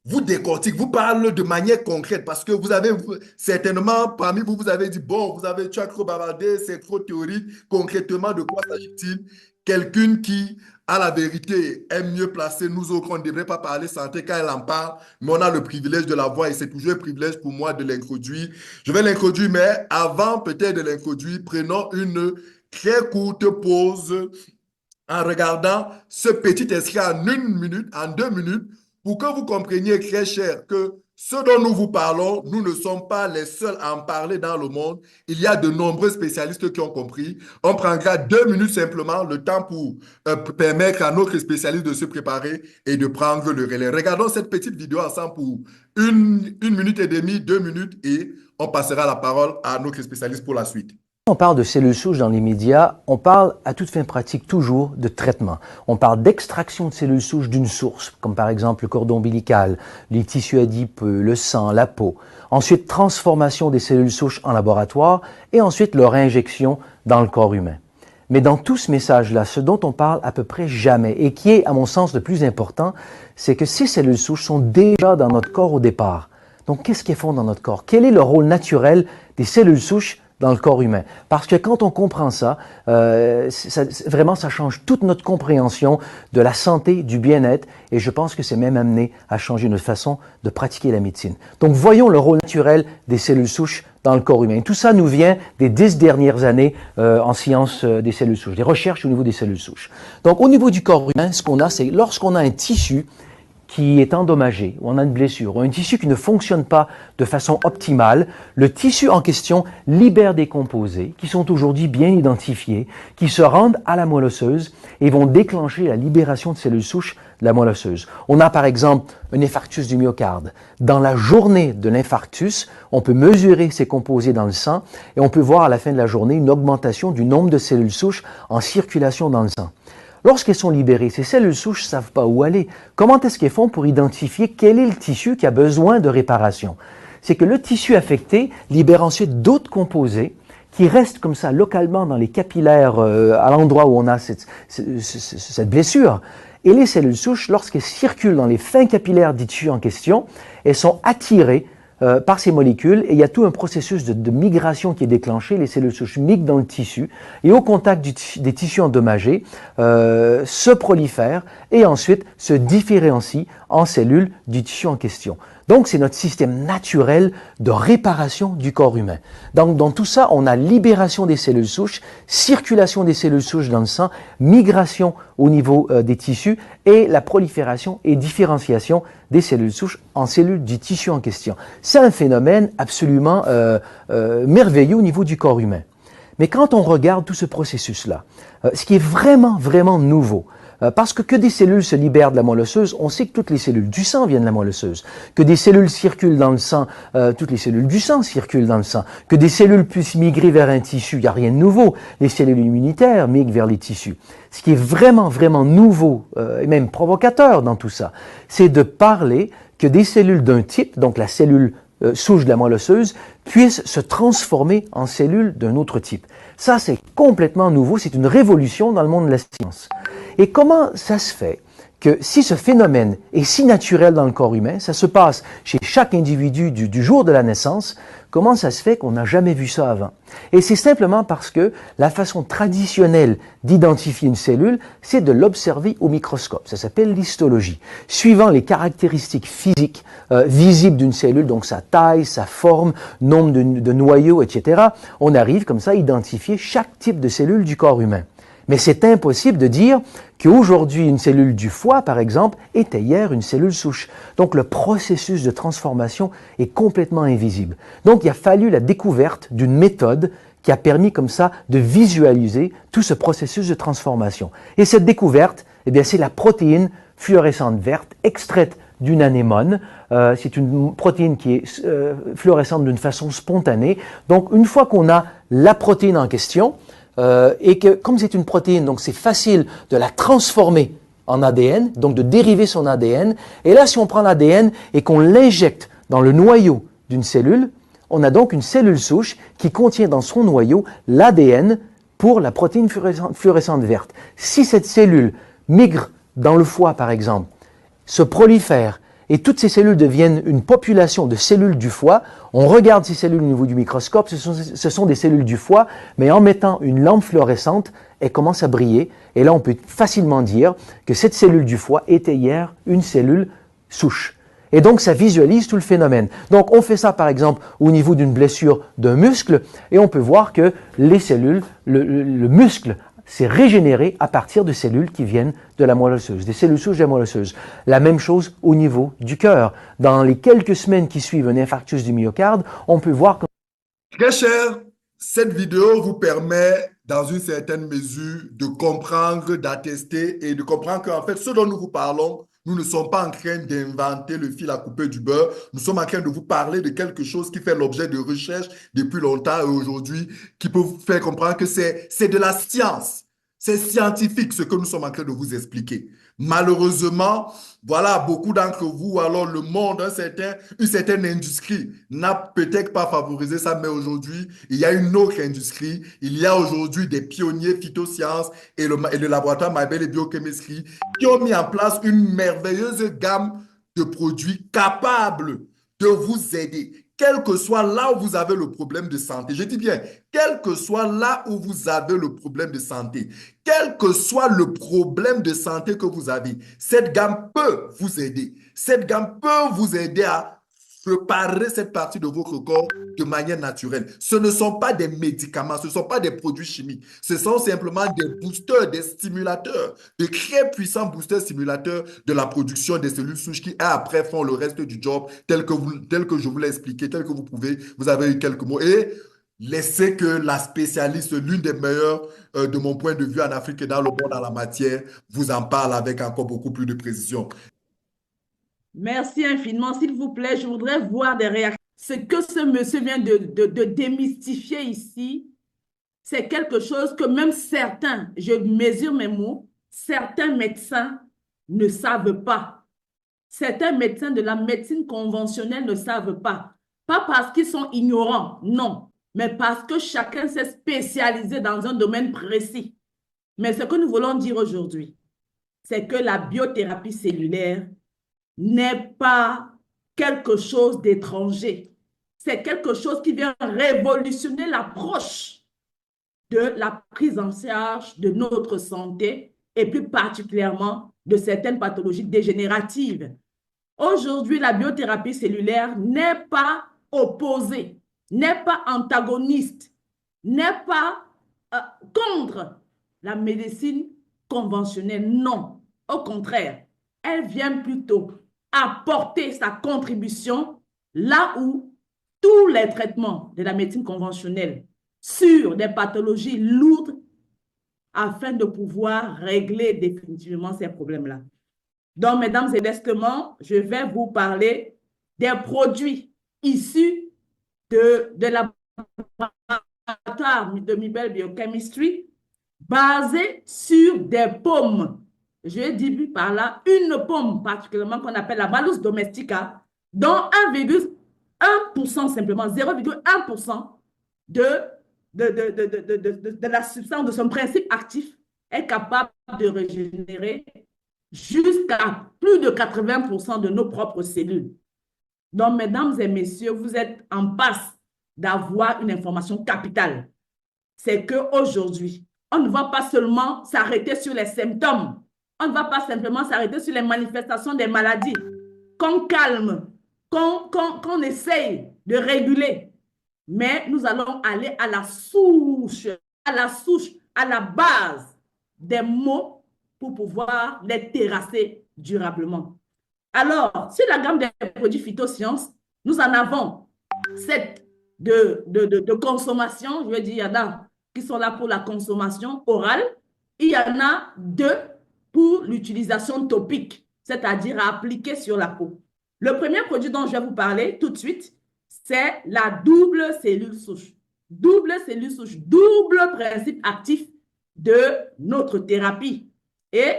vous décortique, vous parle de manière concrète parce que vous avez certainement parmi vous, vous avez dit, bon, tu as trop bavardé, c'est trop théorique. Concrètement, de quoi s'agit-il? Quelqu'un qui, à la vérité, est mieux placé, nous autres, on ne devrait pas parler santé quand elle en parle, mais on a le privilège de la voir et c'est toujours un privilège pour moi de l'introduire. Je vais l'introduire, mais avant peut-être de l'introduire, prenons une très courte pause en regardant ce petit extrait en 1 minute, en 2 minutes, pour que vous compreniez, très cher, que ce dont nous vous parlons, nous ne sommes pas les seuls à en parler dans le monde. Il y a de nombreux spécialistes qui ont compris. On prendra 2 minutes simplement, le temps pour permettre à notre spécialiste de se préparer et de prendre le relais. Regardons cette petite vidéo ensemble pour une minute et demie, 2 minutes, et on passera la parole à notre spécialiste pour la suite. On parle de cellules souches dans les médias, on parle à toute fin pratique toujours de traitement. On parle d'extraction de cellules souches d'une source, comme par exemple le cordon ombilical, les tissus adipeux, le sang, la peau. Ensuite, transformation des cellules souches en laboratoire et ensuite leur injection dans le corps humain. Mais dans tout ce message-là, ce dont on parle à peu près jamais et qui est, à mon sens, le plus important, c'est que ces cellules souches sont déjà dans notre corps au départ. Donc, qu'est-ce qu'elles font dans notre corps? Quel est le rôle naturel des cellules souches dans le corps humain? Parce que quand on comprend ça, vraiment, ça change toute notre compréhension de la santé, du bien-être, et je pense que c'est même amené à changer notre façon de pratiquer la médecine. Donc, voyons le rôle naturel des cellules souches dans le corps humain. Tout ça nous vient des 10 dernières années en sciences des cellules souches, des recherches au niveau des cellules souches. Donc, au niveau du corps humain, ce qu'on a, c'est lorsqu'on a un tissu qui est endommagé, ou on a une blessure, ou un tissu qui ne fonctionne pas de façon optimale, le tissu en question libère des composés qui sont aujourd'hui bien identifiés, qui se rendent à la moelle osseuse et vont déclencher la libération de cellules souches de la moelle osseuse. On a par exemple un infarctus du myocarde. Dans la journée de l'infarctus, on peut mesurer ces composés dans le sang et on peut voir à la fin de la journée une augmentation du nombre de cellules souches en circulation dans le sang. Lorsqu'elles sont libérées, ces cellules souches ne savent pas où aller. Comment est-ce qu'elles font pour identifier quel est le tissu qui a besoin de réparation? C'est que le tissu affecté libère ensuite d'autres composés qui restent comme ça localement dans les capillaires à l'endroit où on a cette blessure. Et les cellules souches, lorsqu'elles circulent dans les fins capillaires du tissu en question, elles sont attirées par ces molécules et il y a tout un processus de migration qui est déclenché. Les cellules souches migrent dans le tissu et au contact des tissus endommagés se prolifèrent et ensuite se différencient en cellules du tissu en question. Donc, c'est notre système naturel de réparation du corps humain. Donc, dans tout ça, on a libération des cellules souches, circulation des cellules souches dans le sang, migration au niveau des tissus et la prolifération et différenciation des cellules souches en cellules du tissu en question. C'est un phénomène absolument merveilleux au niveau du corps humain. Mais quand on regarde tout ce processus-là, ce qui est vraiment, vraiment nouveau, parce que des cellules se libèrent de la moelle osseuse, on sait que toutes les cellules du sang viennent de la moelle osseuse, que des cellules circulent dans le sang, toutes les cellules du sang circulent dans le sang, que des cellules puissent migrer vers un tissu, il n'y a rien de nouveau. Les cellules immunitaires migrent vers les tissus. Ce qui est vraiment, vraiment nouveau et même provocateur dans tout ça, c'est de parler que des cellules d'un type, donc la cellule souche de la moelle osseuse, puissent se transformer en cellules d'un autre type. Ça, c'est complètement nouveau, c'est une révolution dans le monde de la science. Et comment ça se fait que si ce phénomène est si naturel dans le corps humain, ça se passe chez chaque individu du jour de la naissance, comment ça se fait qu'on n'a jamais vu ça avant? Et c'est simplement parce que la façon traditionnelle d'identifier une cellule, c'est de l'observer au microscope. Ça s'appelle l'histologie. Suivant les caractéristiques physiques visibles d'une cellule, donc sa taille, sa forme, nombre de noyaux, etc., on arrive comme ça à identifier chaque type de cellule du corps humain. Mais c'est impossible de dire qu'aujourd'hui, une cellule du foie, par exemple, était hier une cellule souche. Donc, le processus de transformation est complètement invisible. Donc, il a fallu la découverte d'une méthode qui a permis comme ça de visualiser tout ce processus de transformation. Et cette découverte, Eh bien, c'est la protéine fluorescente verte extraite d'une anémone. C'est une protéine qui est fluorescente d'une façon spontanée. Donc, une fois qu'on a la protéine en question, et que comme c'est une protéine, donc c'est facile de la transformer en ADN, donc de dériver son ADN. Et là, si on prend l'ADN et qu'on l'injecte dans le noyau d'une cellule, on a donc une cellule souche qui contient dans son noyau l'ADN pour la protéine fluorescente verte. Si cette cellule migre dans le foie, par exemple, se prolifère et toutes ces cellules deviennent une population de cellules du foie, on regarde ces cellules au niveau du microscope, ce sont des cellules du foie, mais en mettant une lampe fluorescente, elles commencent à briller. Et là, on peut facilement dire que cette cellule du foie était hier une cellule souche. Et donc, ça visualise tout le phénomène. Donc, on fait ça, par exemple, au niveau d'une blessure d'un muscle, et on peut voir que les cellules, le muscle s'est régénéré à partir de cellules qui viennent de la moelle osseuse, des cellules souches de la moelle osseuse. La même chose au niveau du cœur. Dans les quelques semaines qui suivent un infarctus du myocarde, on peut voir que... Très cher, cette vidéo vous permet, dans une certaine mesure, de comprendre, d'attester et de comprendre qu'en fait, ce dont nous vous parlons, nous ne sommes pas en train d'inventer le fil à couper du beurre. Nous sommes en train de vous parler de quelque chose qui fait l'objet de recherches depuis longtemps et aujourd'hui, qui peut vous faire comprendre que c'est de la science. C'est scientifique ce que nous sommes en train de vous expliquer. Malheureusement, voilà, beaucoup d'entre vous, alors le monde, une certaine industrie n'a peut-être pas favorisé ça, mais aujourd'hui, il y a une autre industrie. Il y a aujourd'hui des pionniers phytosciences et le laboratoire Mabel et Biochemistry qui ont mis en place une merveilleuse gamme de produits capables de vous aider, quel que soit là où vous avez le problème de santé. Je dis bien, quel que soit là où vous avez le problème de santé, quel que soit le problème de santé que vous avez, cette gamme peut vous aider. Cette gamme peut vous aider à préparer cette partie de votre corps de manière naturelle. Ce ne sont pas des médicaments, ce ne sont pas des produits chimiques. Ce sont simplement des boosters, des stimulateurs, de très puissants boosters stimulateurs de la production des cellules souches qui après font le reste du job tel que je vous l'ai expliqué, tel que vous pouvez. Vous avez eu quelques mots. Et laissez que la spécialiste, l'une des meilleures de mon point de vue en Afrique et dans le monde en la matière, vous en parle avec encore beaucoup plus de précision. Merci infiniment. S'il vous plaît, je voudrais voir des réactions. Ce que ce monsieur vient de démystifier ici, c'est quelque chose que même certains, je mesure mes mots, certains médecins ne savent pas. Certains médecins de la médecine conventionnelle ne savent pas. Pas parce qu'ils sont ignorants, non, mais parce que chacun s'est spécialisé dans un domaine précis. Mais ce que nous voulons dire aujourd'hui, c'est que la biothérapie cellulaire n'est pas quelque chose d'étranger. C'est quelque chose qui vient révolutionner l'approche de la prise en charge de notre santé et plus particulièrement de certaines pathologies dégénératives. Aujourd'hui, la biothérapie cellulaire n'est pas opposée, n'est pas antagoniste, n'est pas contre la médecine conventionnelle. Non, au contraire, elle vient plutôt apporter sa contribution là où tous les traitements de la médecine conventionnelle sur des pathologies lourdes afin de pouvoir régler définitivement ces problèmes-là. Donc, mesdames et messieurs, je vais vous parler des produits issus de laboratoire de Mibel Biochemistry basés sur des pommes. Je dis par là une pomme particulièrement qu'on appelle la Malus domestica, dont 1,1% simplement, 0,1% de la substance, de son principe actif est capable de régénérer jusqu'à plus de 80% de nos propres cellules. Donc, mesdames et messieurs, vous êtes en passe d'avoir une information capitale. C'est qu'aujourd'hui, on ne va pas seulement s'arrêter sur les symptômes. On ne va pas simplement s'arrêter sur les manifestations des maladies. Qu'on calme, qu'on essaye de réguler. Mais nous allons aller à la souche, à la base des maux pour pouvoir les terrasser durablement. Alors, sur la gamme des produits phytosciences, nous en avons 7 de consommation. Je veux dire, il y en a qui sont là pour la consommation orale. Il y en a 2 pour l'utilisation topique, c'est-à-dire à appliquer sur la peau. Le premier produit dont je vais vous parler tout de suite, c'est la double cellule souche. Double cellule souche, double principe actif de notre thérapie. Et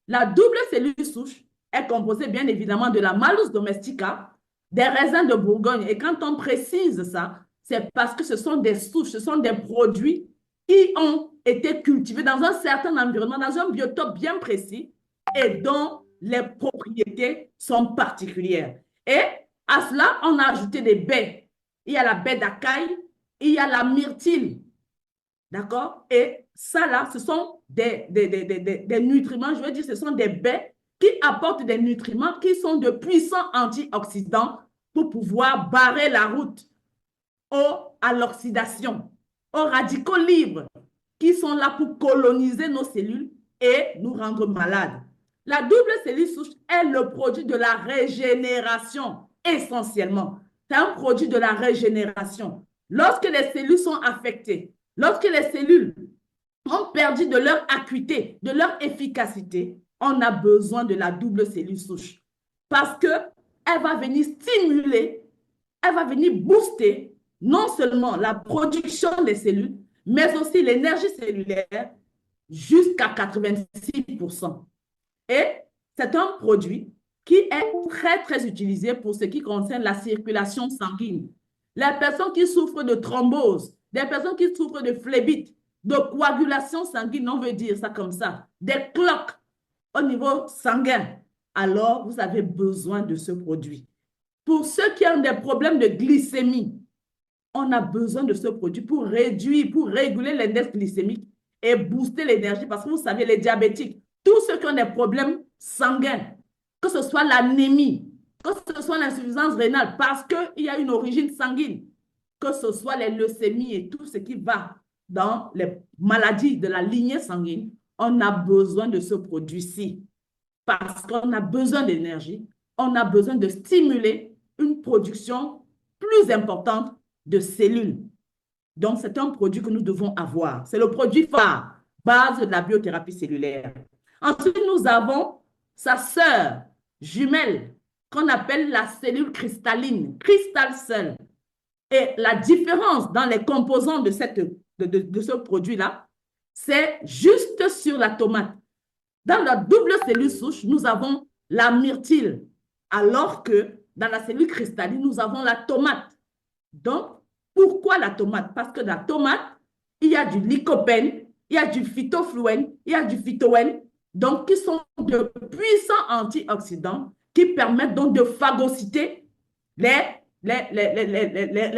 la double cellule souche est composée bien évidemment de la Malus domestica, des raisins de Bourgogne. Et quand on précise ça, c'est parce que ce sont des souches, ce sont des produits qui ont été cultivés dans un certain environnement, dans un biotope bien précis et dont les propriétés sont particulières. Et à cela, on a ajouté des baies. Il y a la baie d'acaille, il y a la myrtille. D'accord? Et ça là, ce sont des nutriments, je veux dire, ce sont des baies qui apportent des nutriments qui sont de puissants antioxydants pour pouvoir barrer la route à l'oxydation, aux radicaux libres qui sont là pour coloniser nos cellules et nous rendre malades. La double cellule souche est le produit de la régénération, essentiellement. C'est un produit de la régénération. Lorsque les cellules sont affectées, lorsque les cellules ont perdu de leur acuité, de leur efficacité, on a besoin de la double cellule souche parce qu'elle va venir stimuler, elle va venir booster non seulement la production des cellules, mais aussi l'énergie cellulaire jusqu'à 86%. Et c'est un produit qui est très, très utilisé pour ce qui concerne la circulation sanguine. Les personnes qui souffrent de thrombose, des personnes qui souffrent de phlébite, de coagulation sanguine, on veut dire ça comme ça, des cloques au niveau sanguin, alors vous avez besoin de ce produit. Pour ceux qui ont des problèmes de glycémie, on a besoin de ce produit pour réduire, pour réguler l'index glycémique et booster l'énergie parce que vous savez, les diabétiques, tous ceux qui ont des problèmes sanguins, que ce soit l'anémie, que ce soit l'insuffisance rénale parce qu'il y a une origine sanguine, que ce soit les leucémies et tout ce qui va dans les maladies de la lignée sanguine, on a besoin de ce produit-ci parce qu'on a besoin d'énergie, on a besoin de stimuler une production plus importante de cellules. Donc, c'est un produit que nous devons avoir. C'est le produit phare, base de la biothérapie cellulaire. Ensuite, nous avons sa sœur jumelle qu'on appelle la cellule cristalline, crystal cell. Et la différence dans les composants de ce produit-là, c'est juste sur la tomate. Dans la double cellule souche, nous avons la myrtille, alors que dans la cellule cristalline, nous avons la tomate. Donc, pourquoi la tomate? Parce que dans la tomate, il y a du lycopène, il y a du phytofluène, il y a du phytoène, donc qui sont de puissants antioxydants qui permettent donc de phagocyter les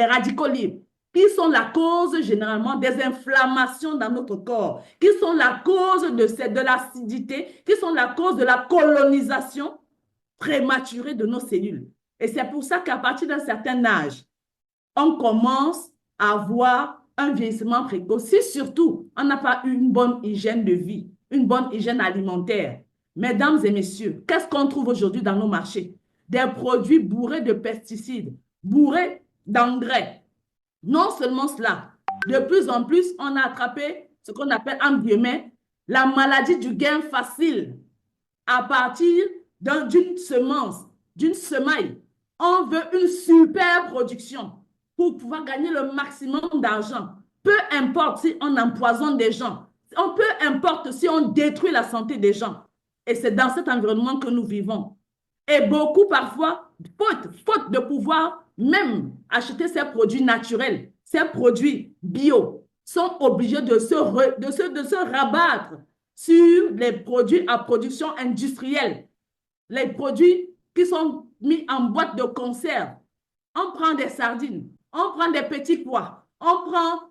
radicaux libres, qui sont la cause généralement des inflammations dans notre corps, qui sont la cause de l'acidité, qui sont la cause de la colonisation prématurée de nos cellules. Et c'est pour ça qu'à partir d'un certain âge, on commence à avoir un vieillissement précoce. Si surtout, on n'a pas eu une bonne hygiène de vie, une bonne hygiène alimentaire. Mesdames et messieurs, qu'est-ce qu'on trouve aujourd'hui dans nos marchés? Des produits bourrés de pesticides, bourrés d'engrais. Non seulement cela, de plus en plus, on a attrapé ce qu'on appelle, en guillemets, la maladie du gain facile. À partir d'une semence, d'une semaille, on veut une super production pour pouvoir gagner le maximum d'argent. Peu importe si on empoisonne des gens, peu importe si on détruit la santé des gens. Et c'est dans cet environnement que nous vivons. Et beaucoup parfois, faute de pouvoir même acheter ces produits naturels, ces produits bio, sont obligés de se rabattre sur les produits à production industrielle, les produits qui sont mis en boîte de conserve. On prend des sardines, on prend des petits pois, on prend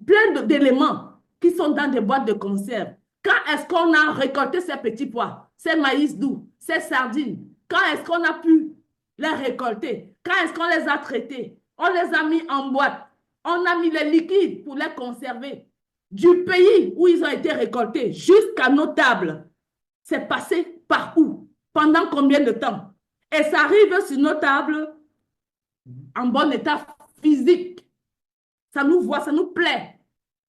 plein d'éléments qui sont dans des boîtes de conserve. Quand est-ce qu'on a récolté ces petits pois, ces maïs doux, ces sardines? Quand est-ce qu'on a pu les récolter? Quand est-ce qu'on les a traités? On les a mis en boîte. On a mis les liquides pour les conserver. Du pays où ils ont été récoltés jusqu'à nos tables. C'est passé par où? Pendant combien de temps? Et ça arrive sur nos tables en bon état physique. Ça nous voit, ça nous plaît.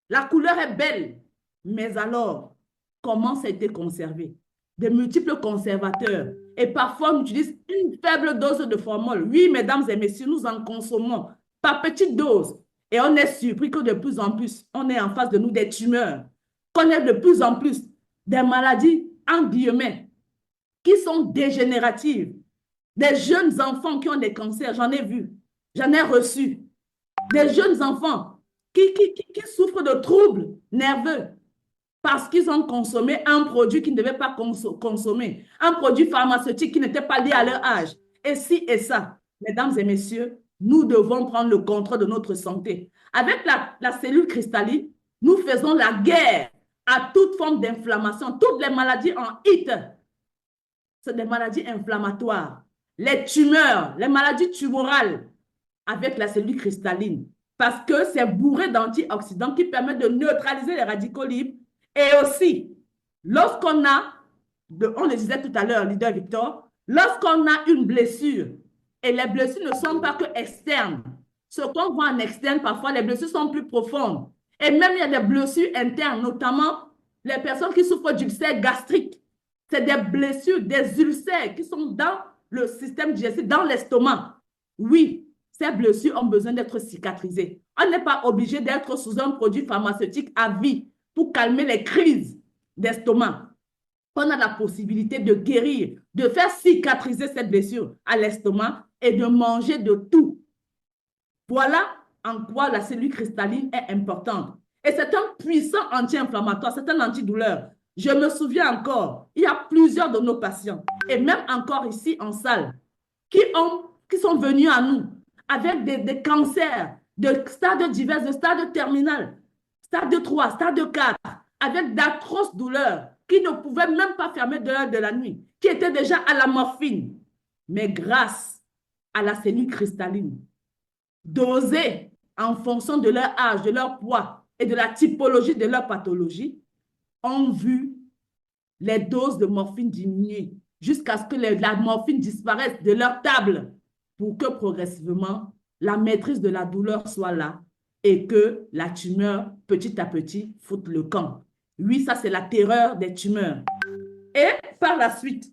La couleur est belle. Mais alors, comment ça a été conservé? de multiples conservateurs. Et parfois, on utilise une faible dose de formol. Oui, mesdames et messieurs, nous en consommons par petites doses. Et on est surpris que de plus en plus, on est en face de nous des tumeurs, qu'on ait de plus en plus des maladies, en guillemets, qui sont dégénératives. Des jeunes enfants qui ont des cancers, j'en ai vu, j'en ai reçu. Des jeunes enfants qui souffrent de troubles nerveux parce qu'ils ont consommé un produit qu'ils ne devaient pas consommer, un produit pharmaceutique qui n'était pas lié à leur âge. Et ci et ça, mesdames et messieurs, nous devons prendre le contrôle de notre santé. Avec la cellule cristalline, nous faisons la guerre à toute forme d'inflammation. Toutes les maladies en HIT, c'est des maladies inflammatoires. Les tumeurs, les maladies tumorales, avec la cellule cristalline, parce que c'est bourré d'antioxydants qui permettent de neutraliser les radicaux libres. Et aussi, lorsqu'on a, on le disait tout à l'heure, leader Victor, lorsqu'on a une blessure, et les blessures ne sont pas que externes, ce qu'on voit en externe, parfois les blessures sont plus profondes. Et même il y a des blessures internes, notamment les personnes qui souffrent d'ulcères gastriques. C'est des blessures, des ulcères qui sont dans le système digestif, dans l'estomac. Oui, ces blessures ont besoin d'être cicatrisées. On n'est pas obligé d'être sous un produit pharmaceutique à vie pour calmer les crises d'estomac. On a la possibilité de guérir, de faire cicatriser cette blessure à l'estomac et de manger de tout. Voilà en quoi la cellule cristalline est importante. Et c'est un puissant anti-inflammatoire, c'est un antidouleur. Je me souviens encore, il y a plusieurs de nos patients, et même encore ici en salle, qui sont venus à nous avec des cancers de stades divers, de stades terminal, stade 3, stade 4, avec d'atroces douleurs, qui ne pouvaient même pas fermer de l'heure de la nuit, qui étaient déjà à la morphine. Mais grâce à la cellule cristalline, dosée en fonction de leur âge, de leur poids et de la typologie de leur pathologie, ont vu les doses de morphine diminuer jusqu'à ce que la morphine disparaisse de leur table pour que progressivement la maîtrise de la douleur soit là et que la tumeur, petit à petit, foute le camp. Oui, ça, c'est la terreur des tumeurs. Et par la suite,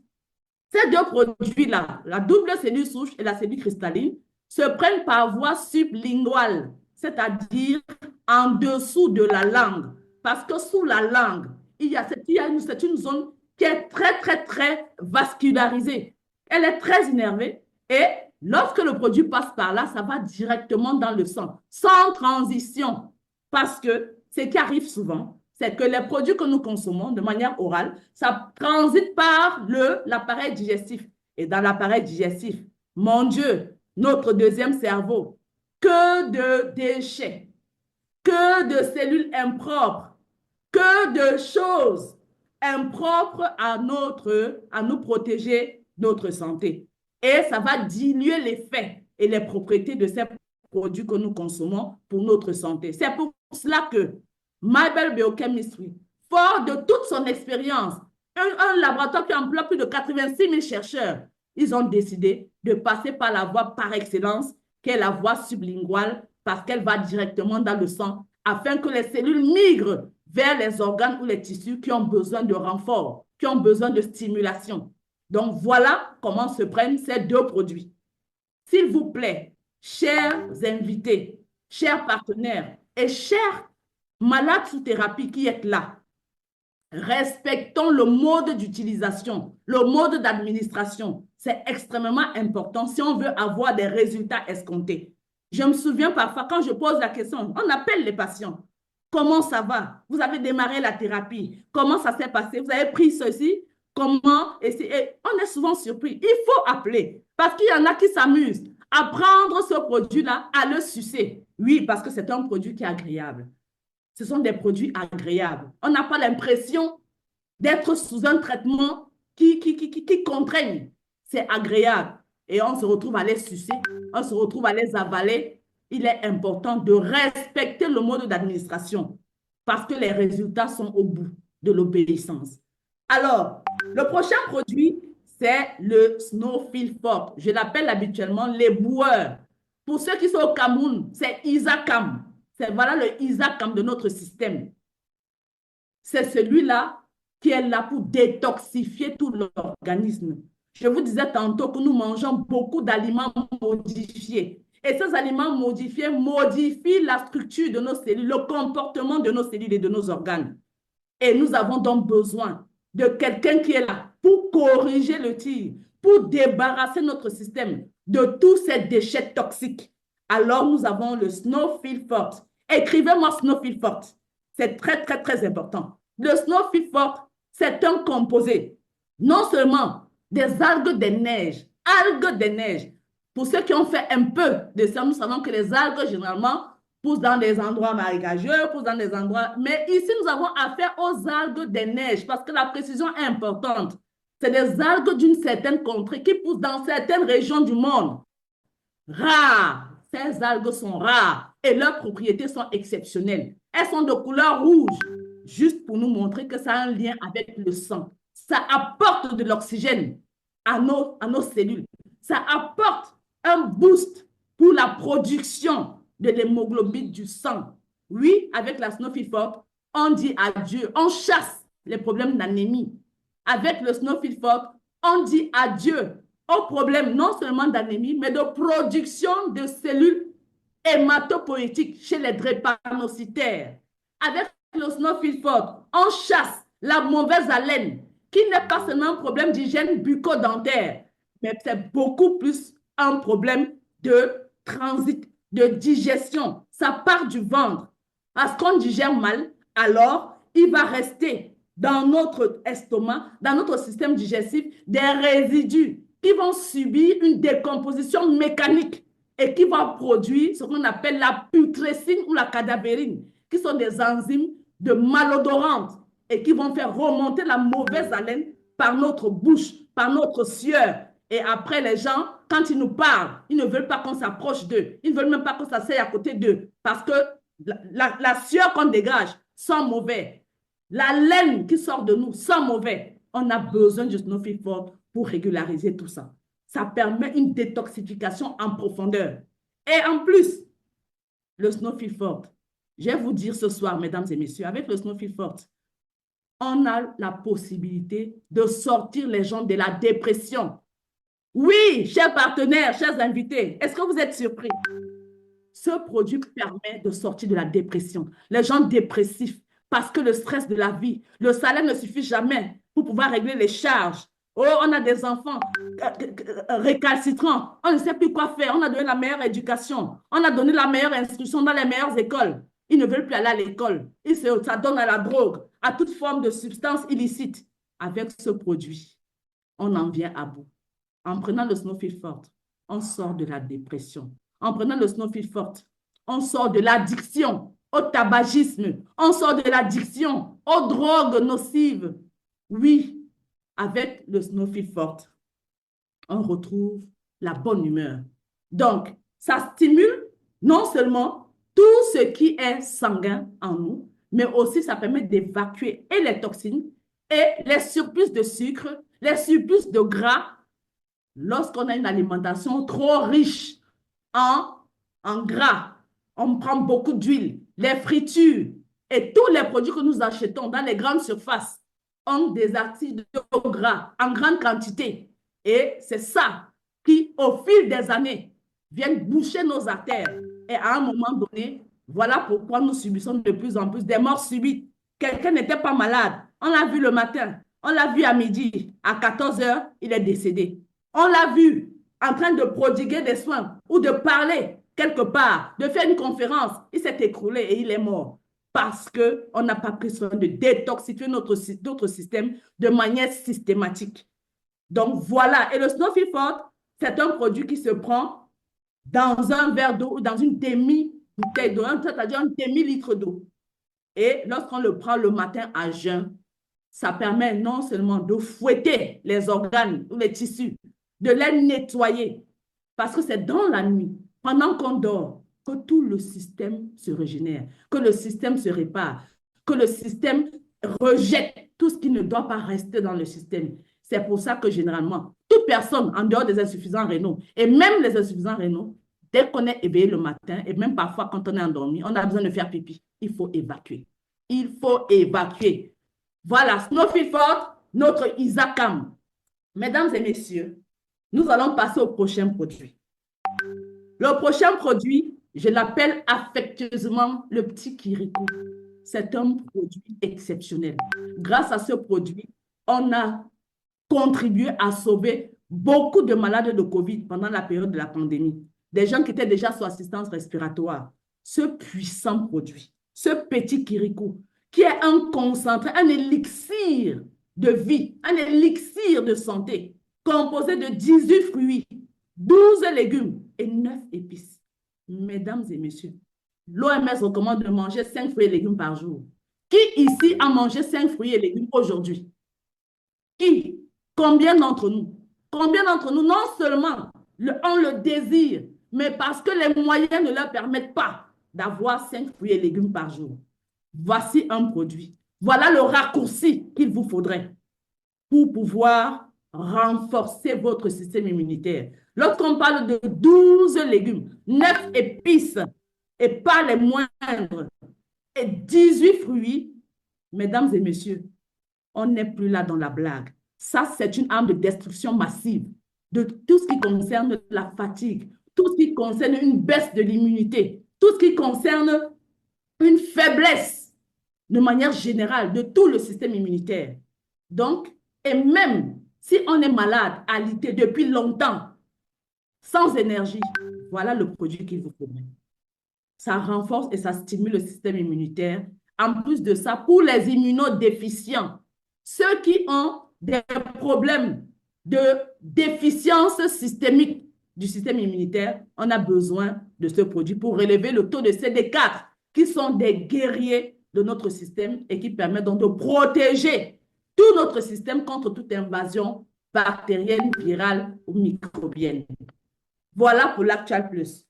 ces deux produits-là, la double cellule souche et la cellule cristalline, se prennent par voie sublinguale, c'est-à-dire en dessous de la langue. Parce que sous la langue, c'est une zone qui est très, très, très vascularisée. Elle est très innervée et lorsque le produit passe par là, ça va directement dans le sang, sans transition. Parce que ce qui arrive souvent, c'est que les produits que nous consommons de manière orale, ça transite par l'appareil digestif. Et dans l'appareil digestif, mon Dieu, notre deuxième cerveau, que de déchets, que de cellules impropres, que de choses impropres à nous protéger notre santé. Et ça va diluer l'effet et les propriétés de ces produits que nous consommons pour notre santé. C'est pour cela que Mibelle Biochemistry, fort de toute son expérience, un laboratoire qui emploie plus de 86 000 chercheurs, ils ont décidé de passer par la voie par excellence, qui est la voie sublinguale, parce qu'elle va directement dans le sang, afin que les cellules migrent vers les organes ou les tissus qui ont besoin de renfort, qui ont besoin de stimulation. Donc, voilà comment se prennent ces deux produits. S'il vous plaît, chers invités, chers partenaires et chers malades sous thérapie qui êtes là, respectons le mode d'utilisation, le mode d'administration. C'est extrêmement important si on veut avoir des résultats escomptés. Je me souviens parfois quand je pose la question, on appelle les patients. Comment ça va? Vous avez démarré la thérapie. Comment ça s'est passé? Vous avez pris ceci? Comment? Et on est souvent surpris. Il faut appeler parce qu'il y en a qui s'amusent à prendre ce produit-là, à le sucer. Oui, parce que c'est un produit qui est agréable. Ce sont des produits agréables. On n'a pas l'impression d'être sous un traitement qui contraigne. C'est agréable. Et on se retrouve à les sucer, on se retrouve à les avaler. Il est important de respecter le mode d'administration parce que les résultats sont au bout de l'obéissance. Alors, le prochain produit, c'est le Snowfield Forte. Je l'appelle habituellement les boueurs. Pour ceux qui sont au Cameroun, c'est Isacam. C'est voilà le Isacam de notre système. C'est celui-là qui est là pour détoxifier tout l'organisme. Je vous disais tantôt que nous mangeons beaucoup d'aliments modifiés. Et ces aliments modifiés modifient la structure de nos cellules, le comportement de nos cellules et de nos organes. Et nous avons donc besoin de quelqu'un qui est là pour corriger le tir, pour débarrasser notre système de tous ces déchets toxiques. Alors, nous avons le Snowfield Forte. Écrivez-moi Snowfield Forte. C'est très, très, très important. Le Snowfield Forte, c'est un composé, non seulement des algues des neiges, algues des neiges. Pour ceux qui ont fait un peu de ça, nous savons que les algues, généralement, poussent dans des endroits marécageux, poussent dans des endroits... Mais ici, nous avons affaire aux algues des neiges parce que la précision est importante. C'est des algues d'une certaine contrée qui poussent dans certaines régions du monde. Rares. Ces algues sont rares et leurs propriétés sont exceptionnelles. Elles sont de couleur rouge, juste pour nous montrer que ça a un lien avec le sang. Ça apporte de l'oxygène à nos cellules. Ça apporte un boost pour la production de l'hémoglobine du sang. Oui, avec la Snowfield Forte, on dit adieu, on chasse les problèmes d'anémie. Avec le Snowfield Forte, on dit adieu aux problèmes non seulement d'anémie, mais de production de cellules hématopoïétiques chez les drépanocytaires. Avec le Snowfield Forte, on chasse la mauvaise haleine, qui n'est pas seulement un problème d'hygiène bucco-dentaire, mais c'est beaucoup plus un problème de transit, de digestion. Ça part du ventre. Parce qu'on digère mal, alors il va rester dans notre estomac, dans notre système digestif, des résidus qui vont subir une décomposition mécanique et qui vont produire ce qu'on appelle la putrécine ou la cadavérine, qui sont des enzymes de malodorantes et qui vont faire remonter la mauvaise haleine par notre bouche, par notre sueur. Et après, les gens, quand ils nous parlent, ils ne veulent pas qu'on s'approche d'eux. Ils ne veulent même pas qu'on s'asseye à côté d'eux parce que la sueur qu'on dégage sent mauvais. La laine qui sort de nous sent mauvais. On a besoin du Snowfield Forte pour régulariser tout ça. Ça permet une détoxification en profondeur. Et en plus, le Snowfield Forte, je vais vous dire ce soir, mesdames et messieurs, avec le Snowfield Forte, on a la possibilité de sortir les gens de la dépression. Oui, chers partenaires, chers invités, est-ce que vous êtes surpris? Ce produit permet de sortir de la dépression. Les gens dépressifs, parce que le stress de la vie, le salaire ne suffit jamais pour pouvoir régler les charges. Oh, on a des enfants récalcitrants, on ne sait plus quoi faire, on a donné la meilleure éducation, on a donné la meilleure instruction dans les meilleures écoles. Ils ne veulent plus aller à l'école, ils s'adonnent à la drogue, à toute forme de substance illicite. Avec ce produit, on en vient à bout. En prenant le Snowfield Forte, on sort de la dépression. En prenant le Snowfield Forte, on sort de l'addiction au tabagisme, on sort de l'addiction aux drogues nocives. Oui, avec le Snowfield Forte, on retrouve la bonne humeur. Donc, ça stimule non seulement tout ce qui est sanguin en nous, mais aussi ça permet d'évacuer et les toxines et les surplus de sucre, les surplus de gras. Lorsqu'on a une alimentation trop riche en gras, on prend beaucoup d'huile, les fritures et tous les produits que nous achetons dans les grandes surfaces ont des acides gras en grande quantité. Et c'est ça qui, au fil des années, viennent boucher nos artères. Et à un moment donné, voilà pourquoi nous subissons de plus en plus des morts subites. Quelqu'un n'était pas malade. On l'a vu le matin, on l'a vu à midi, à 14 h, il est décédé. On l'a vu en train de prodiguer des soins ou de parler quelque part, de faire une conférence. Il s'est écroulé et il est mort parce qu'on n'a pas pris soin de détoxifier notre système de manière systématique. Donc voilà, et le Snowfield Forte, c'est un produit qui se prend dans un verre d'eau ou dans une demi-bouteille d'eau, c'est-à-dire un demi-litre d'eau. Et lorsqu'on le prend le matin à jeun, ça permet non seulement de fouetter les organes ou les tissus, de les nettoyer, parce que c'est dans la nuit, pendant qu'on dort, que tout le système se régénère, que le système se répare, que le système rejette tout ce qui ne doit pas rester dans le système. C'est pour ça que généralement, toute personne en dehors des insuffisants rénaux, et même les insuffisants rénaux, dès qu'on est éveillé le matin, et même parfois quand on est endormi, on a besoin de faire pipi. Il faut évacuer. Il faut évacuer. Voilà, Snowfieldfort, notre Isacam. Mesdames et messieurs, nous allons passer au prochain produit. Le prochain produit, je l'appelle affectueusement le petit Kirikou. C'est un produit exceptionnel. Grâce à ce produit, on a contribué à sauver beaucoup de malades de COVID pendant la période de la pandémie. Des gens qui étaient déjà sous assistance respiratoire. Ce puissant produit, ce petit Kirikou, qui est un concentré, un élixir de vie, un élixir de santé, composé de 18 fruits, 12 légumes et 9 épices. Mesdames et messieurs, l'OMS recommande de manger 5 fruits et légumes par jour. Qui ici a mangé 5 fruits et légumes aujourd'hui? Qui? Combien d'entre nous? Combien d'entre nous, non seulement on le désire, mais parce que les moyens ne leur permettent pas d'avoir 5 fruits et légumes par jour. Voici un produit. Voilà le raccourci qu'il vous faudrait pour pouvoir renforcer votre système immunitaire. Lorsqu'on parle de 12 légumes, 9 épices, et pas les moindres, et 18 fruits, mesdames et messieurs, on n'est plus là dans la blague. Ça, c'est une arme de destruction massive de tout ce qui concerne la fatigue, tout ce qui concerne une baisse de l'immunité, tout ce qui concerne une faiblesse de manière générale de tout le système immunitaire. Donc, et même si on est malade, alité depuis longtemps, sans énergie, voilà le produit qu'il vous faudrait. Ça renforce et ça stimule le système immunitaire. En plus de ça, pour les immunodéficients, ceux qui ont des problèmes de déficience systémique du système immunitaire, on a besoin de ce produit pour relever le taux de CD4, qui sont des guerriers de notre système et qui permettent donc de protéger tout notre système contre toute invasion bactérienne, virale ou microbienne. Voilà pour l'Actual Plus.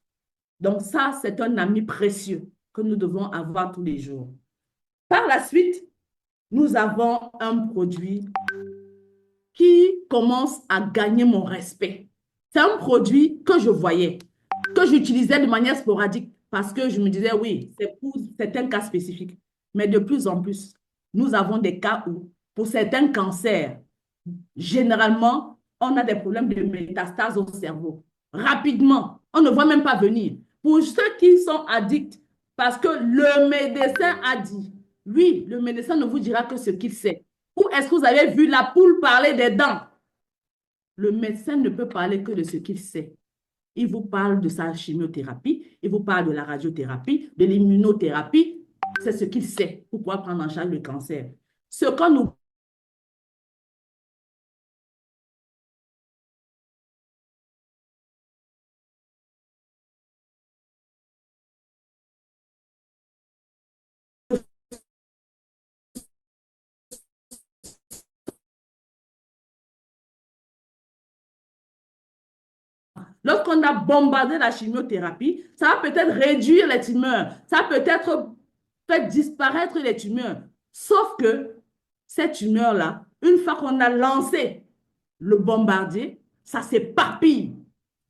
Donc ça, c'est un ami précieux que nous devons avoir tous les jours. Par la suite, nous avons un produit qui commence à gagner mon respect. C'est un produit que je voyais, que j'utilisais de manière sporadique parce que je me disais, oui, c'est pour certains cas spécifiques. Mais de plus en plus, nous avons des cas où, pour certains cancers, généralement, on a des problèmes de métastase au cerveau. Rapidement, on ne voit même pas venir. Pour ceux qui sont addicts, parce que le médecin a dit, oui, le médecin ne vous dira que ce qu'il sait. Ou est-ce que vous avez vu la poule parler des dents? Le médecin ne peut parler que de ce qu'il sait. Il vous parle de sa chimiothérapie, il vous parle de la radiothérapie, de l'immunothérapie. C'est ce qu'il sait pour pouvoir prendre en charge le cancer. Ce qu'on nous Lorsqu'on a bombardé la chimiothérapie, ça va peut-être réduire les tumeurs, ça va peut-être faire disparaître les tumeurs. Sauf que ces tumeurs-là, une fois qu'on a lancé le bombardier, ça s'éparpille.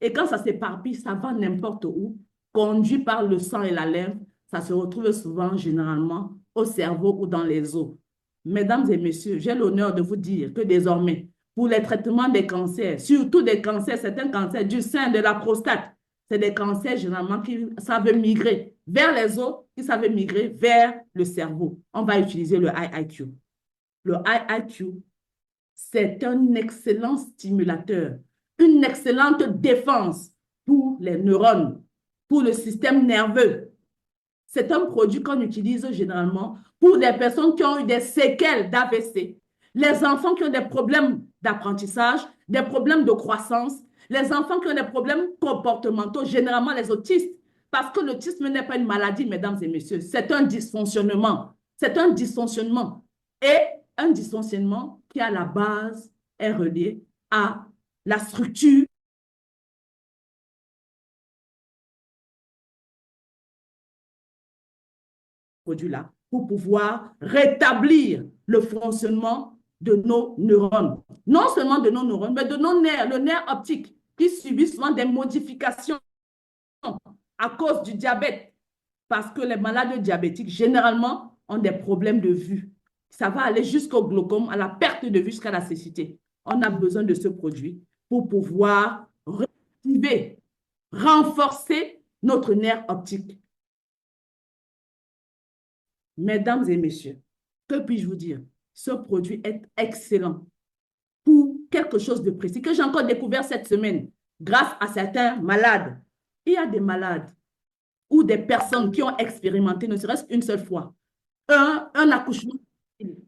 Et quand ça s'éparpille, ça va n'importe où, conduit par le sang et la lèvre. Ça se retrouve souvent, généralement, au cerveau ou dans les os. Mesdames et messieurs, j'ai l'honneur de vous dire que désormais, pour les traitements des cancers, surtout des cancers, certains cancers du sein, de la prostate, c'est des cancers généralement qui savent migrer vers les os, qui savent migrer vers le cerveau. On va utiliser le IIQ. Le IIQ, c'est un excellent stimulateur, une excellente défense pour les neurones, pour le système nerveux. C'est un produit qu'on utilise généralement pour des personnes qui ont eu des séquelles d'AVC, les enfants qui ont des problèmes d'apprentissage, des problèmes de croissance, les enfants qui ont des problèmes comportementaux, généralement les autistes, parce que l'autisme n'est pas une maladie, mesdames et messieurs, c'est un dysfonctionnement. C'est un dysfonctionnement. Et un dysfonctionnement qui, à la base, est relié à la structure produit-là pour pouvoir rétablir le fonctionnement de nos neurones. Non seulement de nos neurones, mais de nos nerfs, le nerf optique, qui subit souvent des modifications à cause du diabète. Parce que les malades diabétiques, généralement, ont des problèmes de vue. ça va aller jusqu'au glaucome, à la perte de vue, jusqu'à la cécité. On a besoin de ce produit pour pouvoir réactiver, renforcer notre nerf optique. Mesdames et messieurs, que puis-je vous dire? Ce produit est excellent pour quelque chose de précis que j'ai encore découvert cette semaine grâce à certains malades. Il y a des malades ou des personnes qui ont expérimenté, ne serait-ce qu'une seule fois, un accouchement.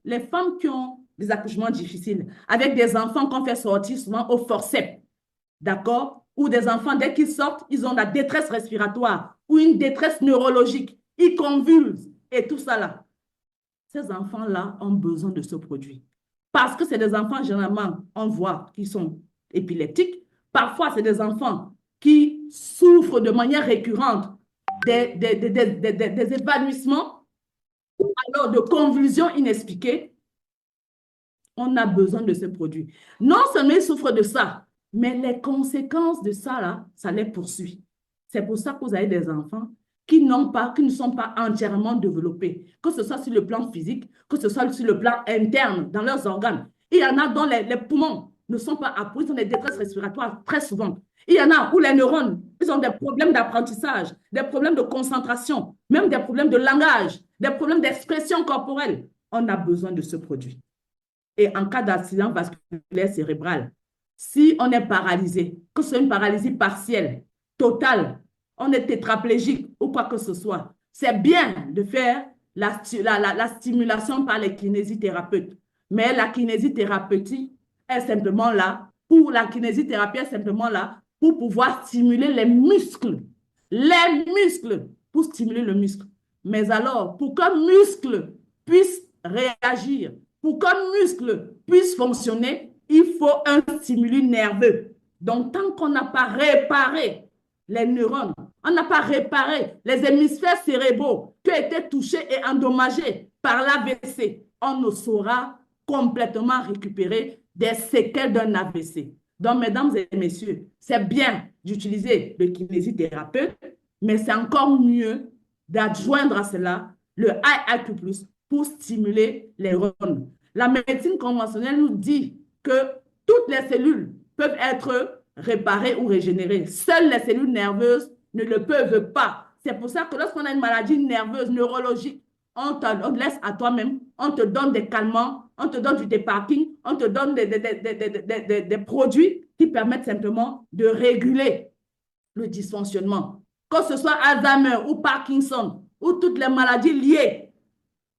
Les femmes qui ont des accouchements difficiles, avec des enfants qu'on fait sortir souvent au forceps, d'accord? Ou des enfants, dès qu'ils sortent, ils ont la détresse respiratoire ou une détresse neurologique, ils convulsent et tout ça là. Ces enfants-là ont besoin de ce produit. Parce que c'est des enfants, généralement, on voit, qui sont épileptiques. Parfois, c'est des enfants qui souffrent de manière récurrente des évanouissements ou alors de convulsions inexpliquées. On a besoin de ce produit. Non seulement ils souffrent de ça, mais les conséquences de ça, là, ça les poursuit. C'est pour ça que vous avez des enfants qui ne sont pas entièrement développés, que ce soit sur le plan physique, que ce soit sur le plan interne, dans leurs organes. Il y en a dont les poumons ne sont pas appuyés, ils ont des détresses respiratoires très souvent. Il y en a où les neurones, ils ont des problèmes d'apprentissage, des problèmes de concentration, même des problèmes de langage, des problèmes d'expression corporelle. On a besoin de ce produit. Et en cas d'accident vasculaire cérébral, si on est paralysé, que ce soit une paralysie partielle, totale, on est tétraplégique ou quoi que ce soit, c'est bien de faire la stimulation par les kinésithérapeutes. Mais la kinésithérapie est simplement là, pour pouvoir stimuler les muscles, pour stimuler le muscle. Mais alors, pour qu'un muscle puisse réagir, pour qu'un muscle puisse fonctionner, il faut un stimulus nerveux. Donc, tant qu'on n'a pas réparé les neurones, on n'a pas réparé les hémisphères cérébraux qui ont été touchés et endommagés par l'AVC, on ne saura complètement récupérer des séquelles d'un AVC. Donc, mesdames et messieurs, c'est bien d'utiliser le kinésithérapeute, mais c'est encore mieux d'adjoindre à cela le IIQ+, pour stimuler les neurones. La médecine conventionnelle nous dit que toutes les cellules peuvent être réparées ou régénérées. Seules les cellules nerveuses ne le peuvent pas. C'est pour ça que lorsqu'on a une maladie nerveuse, neurologique, on te laisse à toi-même, on te donne des calmants, on te donne du déparking, on te donne des produits qui permettent simplement de réguler le dysfonctionnement. Que ce soit Alzheimer ou Parkinson ou toutes les maladies liées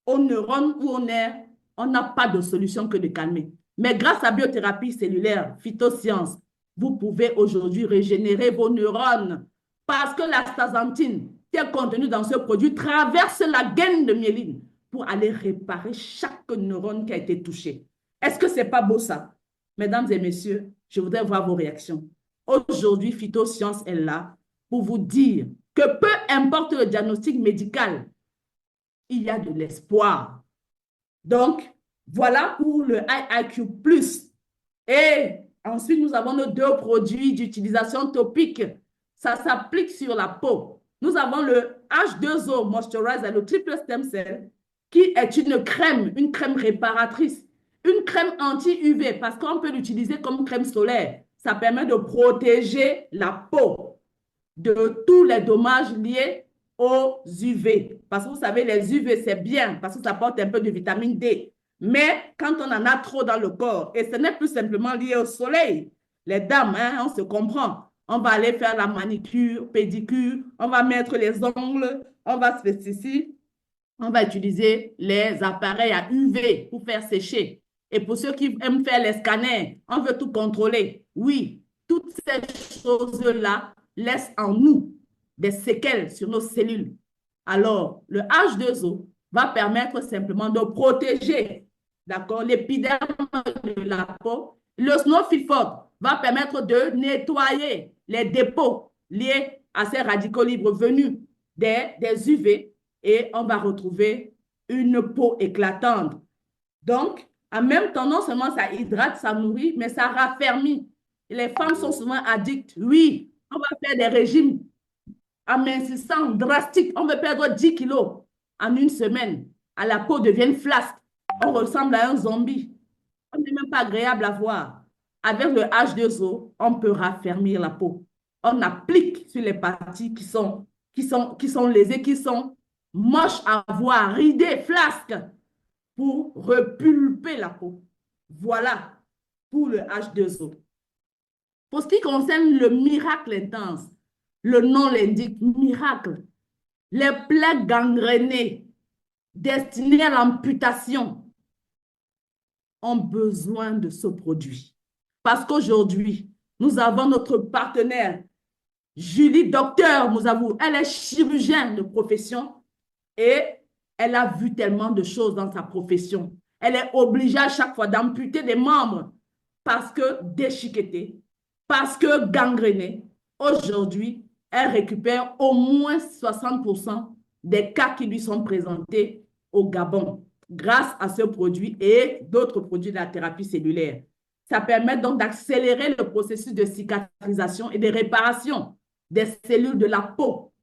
aux neurones ou aux nerfs, on n'a pas de solution que de calmer. Mais grâce à biothérapie cellulaire, phytosciences, vous pouvez aujourd'hui régénérer vos neurones parce que l'astaxanthine qui est contenue dans ce produit traverse la gaine de myéline pour aller réparer chaque neurone qui a été touché. Est-ce que ce n'est pas beau ça? Mesdames et messieurs, je voudrais voir vos réactions. Aujourd'hui, Phytosciences est là pour vous dire que peu importe le diagnostic médical, il y a de l'espoir. Donc, voilà pour le IIQ+. Et ensuite, nous avons nos deux produits d'utilisation topique. Ça s'applique sur la peau. Nous avons le H2O Moisturizer, le triple stem cell, qui est une crème réparatrice, une crème anti-UV, parce qu'on peut l'utiliser comme crème solaire. Ça permet de protéger la peau de tous les dommages liés aux UV. Parce que vous savez, les UV, c'est bien, parce que ça apporte un peu de vitamine D. Mais quand on en a trop dans le corps, et ce n'est plus simplement lié au soleil, les dames, hein, on se comprend. On va aller faire la manicure, pédicure, on va mettre les ongles, on va se faire ceci. On va utiliser les appareils à UV pour faire sécher. Et pour ceux qui aiment faire les scanners, on veut tout contrôler. Oui, toutes ces choses-là laissent en nous des séquelles sur nos cellules. Alors, le H2O va permettre simplement de protéger, d'accord, l'épiderme de la peau. Le Snowfilford va permettre de nettoyer les dépôts liés à ces radicaux libres venus des UV et on va retrouver une peau éclatante. Donc, en même temps, non seulement ça hydrate, ça nourrit, mais ça raffermit. Les femmes sont souvent addictes. Oui, on va faire des régimes amincissants, drastiques. On veut perdre 10 kilos en une semaine. La peau devient flasque. On ressemble à un zombie. On n'est même pas agréable à voir. Avec le H2O, on peut raffermir la peau. On applique sur les parties qui sont lésées, qui sont moches à voir, ridées, flasques, pour repulper la peau. Voilà pour le H2O. Pour ce qui concerne le miracle intense, le nom l'indique, miracle. Les plaies gangrénées destinées à l'amputation ont besoin de ce produit. Parce qu'aujourd'hui, nous avons notre partenaire, Julie, docteur, elle est chirurgienne de profession et elle a vu tellement de choses dans sa profession. Elle est obligée à chaque fois d'amputer des membres parce que déchiquetés, parce que gangrénés. Aujourd'hui, elle récupère au moins 60% des cas qui lui sont présentés au Gabon grâce à ce produit et d'autres produits de la thérapie cellulaire. Ça permet donc d'accélérer le processus de cicatrisation et de réparation des cellules de la peau,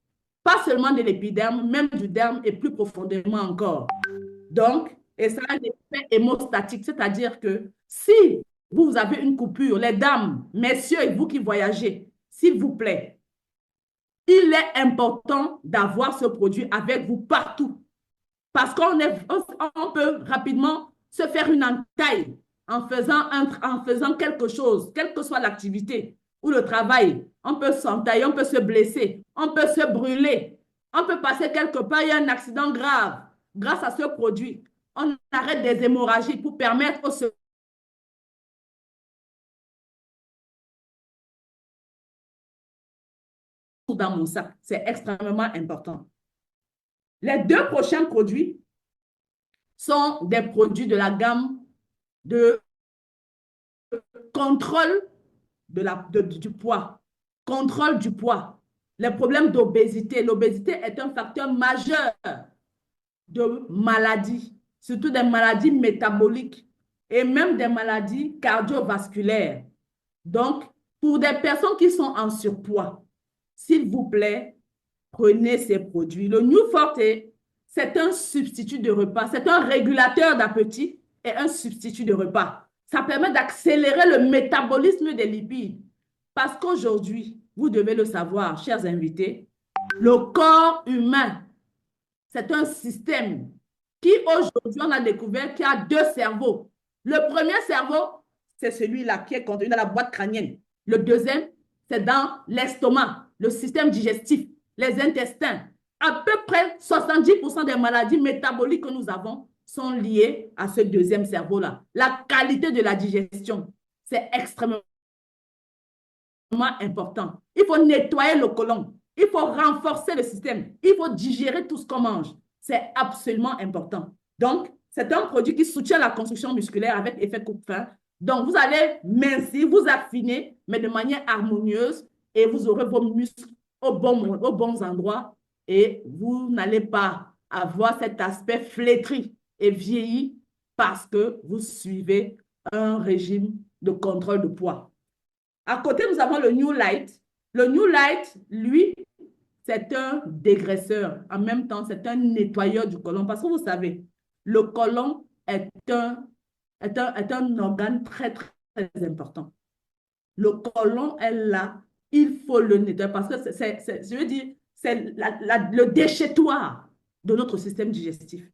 pas seulement de l'épiderme, même du derme et plus profondément encore. Donc, et ça a un effet hémostatique, c'est-à-dire que si vous avez une coupure, les dames, messieurs et vous qui voyagez, s'il vous plaît, il est important d'avoir ce produit avec vous partout. Parce qu'on peut rapidement se faire une entaille en faisant quelque chose, quelle que soit l'activité ou le travail. On peut s'entailler, on peut se blesser, on peut se brûler, on peut passer quelque part, il y a un accident grave. Grâce à ce produit, on arrête des hémorragies pour permettre aux dans mon sac. C'est extrêmement important. Les deux prochains produits sont des produits de la gamme de contrôle du poids. Contrôle du poids. Les problèmes d'obésité. L'obésité est un facteur majeur de maladies, surtout des maladies métaboliques et même des maladies cardiovasculaires. Donc, pour des personnes qui sont en surpoids, s'il vous plaît, prenez ces produits. Le New Forte, c'est un substitut de repas. C'est un régulateur d'appétit et un substitut de repas. Ça permet d'accélérer le métabolisme des lipides. Parce qu'aujourd'hui, vous devez le savoir, chers invités, le corps humain, c'est un système qui, aujourd'hui, on a découvert qu'il y a deux cerveaux. Le premier cerveau, c'est celui-là qui est contenu dans la boîte crânienne. Le deuxième, c'est dans l'estomac, le système digestif, les intestins. À peu près 70% des maladies métaboliques que nous avons sont liées à ce deuxième cerveau-là. La qualité de la digestion, c'est extrêmement important. Il faut nettoyer le côlon. Il faut renforcer le système. Il faut digérer tout ce qu'on mange. C'est absolument important. Donc, c'est un produit qui soutient la construction musculaire avec effet coupe-faim. Donc, vous allez mincir, vous affiner, mais de manière harmonieuse et vous aurez vos muscles aux bons endroits et vous n'allez pas avoir cet aspect flétri et vieilli parce que vous suivez un régime de contrôle de poids. À côté, nous avons le New Light. Le New Light, lui, c'est un dégraisseur. En même temps, c'est un nettoyeur du côlon. Parce que vous savez, le côlon est un organe très, très important. Le côlon est là. Il faut le nettoyer parce que je veux dire, c'est le déchettoir de notre système digestif.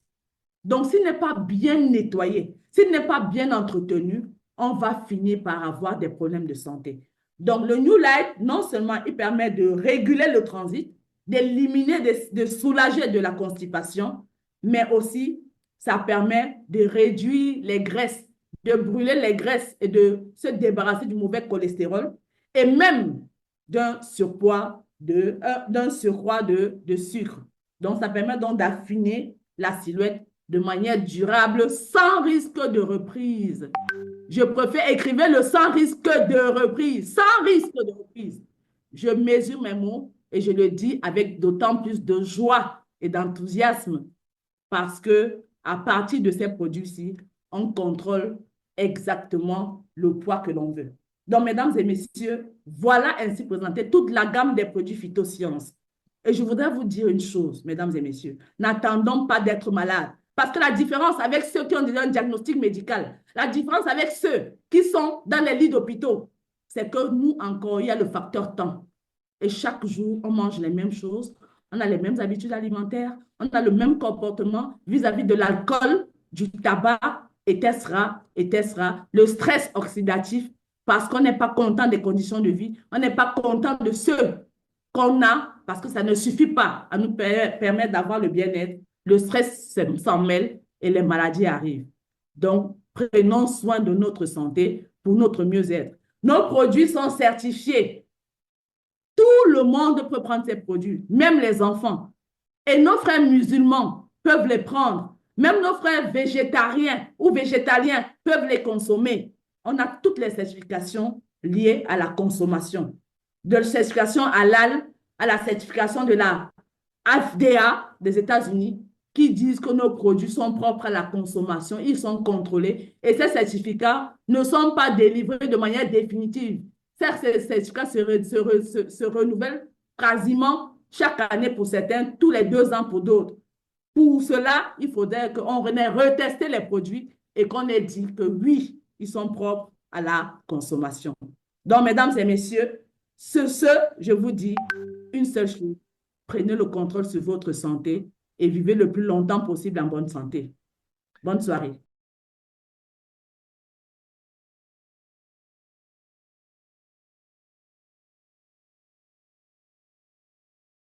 Donc, s'il n'est pas bien nettoyé, s'il n'est pas bien entretenu, on va finir par avoir des problèmes de santé. Donc, le New Light, non seulement il permet de réguler le transit, d'éliminer, de soulager de la constipation, mais aussi, ça permet de réduire les graisses, de brûler les graisses et de se débarrasser du mauvais cholestérol et même d'un surcroît de sucre. Donc, ça permet donc d'affiner la silhouette de manière durable, sans risque de reprise. Je préfère écrire le sans risque de reprise, sans risque de reprise. Je mesure mes mots et je le dis avec d'autant plus de joie et d'enthousiasme parce que à partir de ces produits-ci, on contrôle exactement le poids que l'on veut. Donc, mesdames et messieurs, voilà ainsi présentée toute la gamme des produits phytosciences. Et je voudrais vous dire une chose, mesdames et messieurs, n'attendons pas d'être malades. Parce que la différence avec ceux qui ont déjà un diagnostic médical, la différence avec ceux qui sont dans les lits d'hôpitaux, c'est que nous encore, il y a le facteur temps. Et chaque jour, on mange les mêmes choses, on a les mêmes habitudes alimentaires, on a le même comportement vis-à-vis de l'alcool, du tabac, et sera le stress oxydatif, parce qu'on n'est pas content des conditions de vie, on n'est pas content de ce qu'on a, parce que ça ne suffit pas à nous permettre d'avoir le bien-être. Le stress s'en mêle et les maladies arrivent. Donc, prenons soin de notre santé pour notre mieux-être. Nos produits sont certifiés. Tout le monde peut prendre ces produits, même les enfants. Et nos frères musulmans peuvent les prendre. Même nos frères végétariens ou végétaliens peuvent les consommer. On a toutes les certifications liées à la consommation. De la certification halal à la certification de la FDA des États-Unis qui disent que nos produits sont propres à la consommation, ils sont contrôlés et ces certificats ne sont pas délivrés de manière définitive. Ces certificats se renouvellent quasiment chaque année pour certains, tous les 2 ans pour d'autres. Pour cela, il faudrait qu'on ait retesté les produits et qu'on ait dit que oui, ils sont propres à la consommation. Donc, mesdames et messieurs, je vous dis une seule chose. Prenez le contrôle sur votre santé et vivez le plus longtemps possible en bonne santé. Bonne soirée.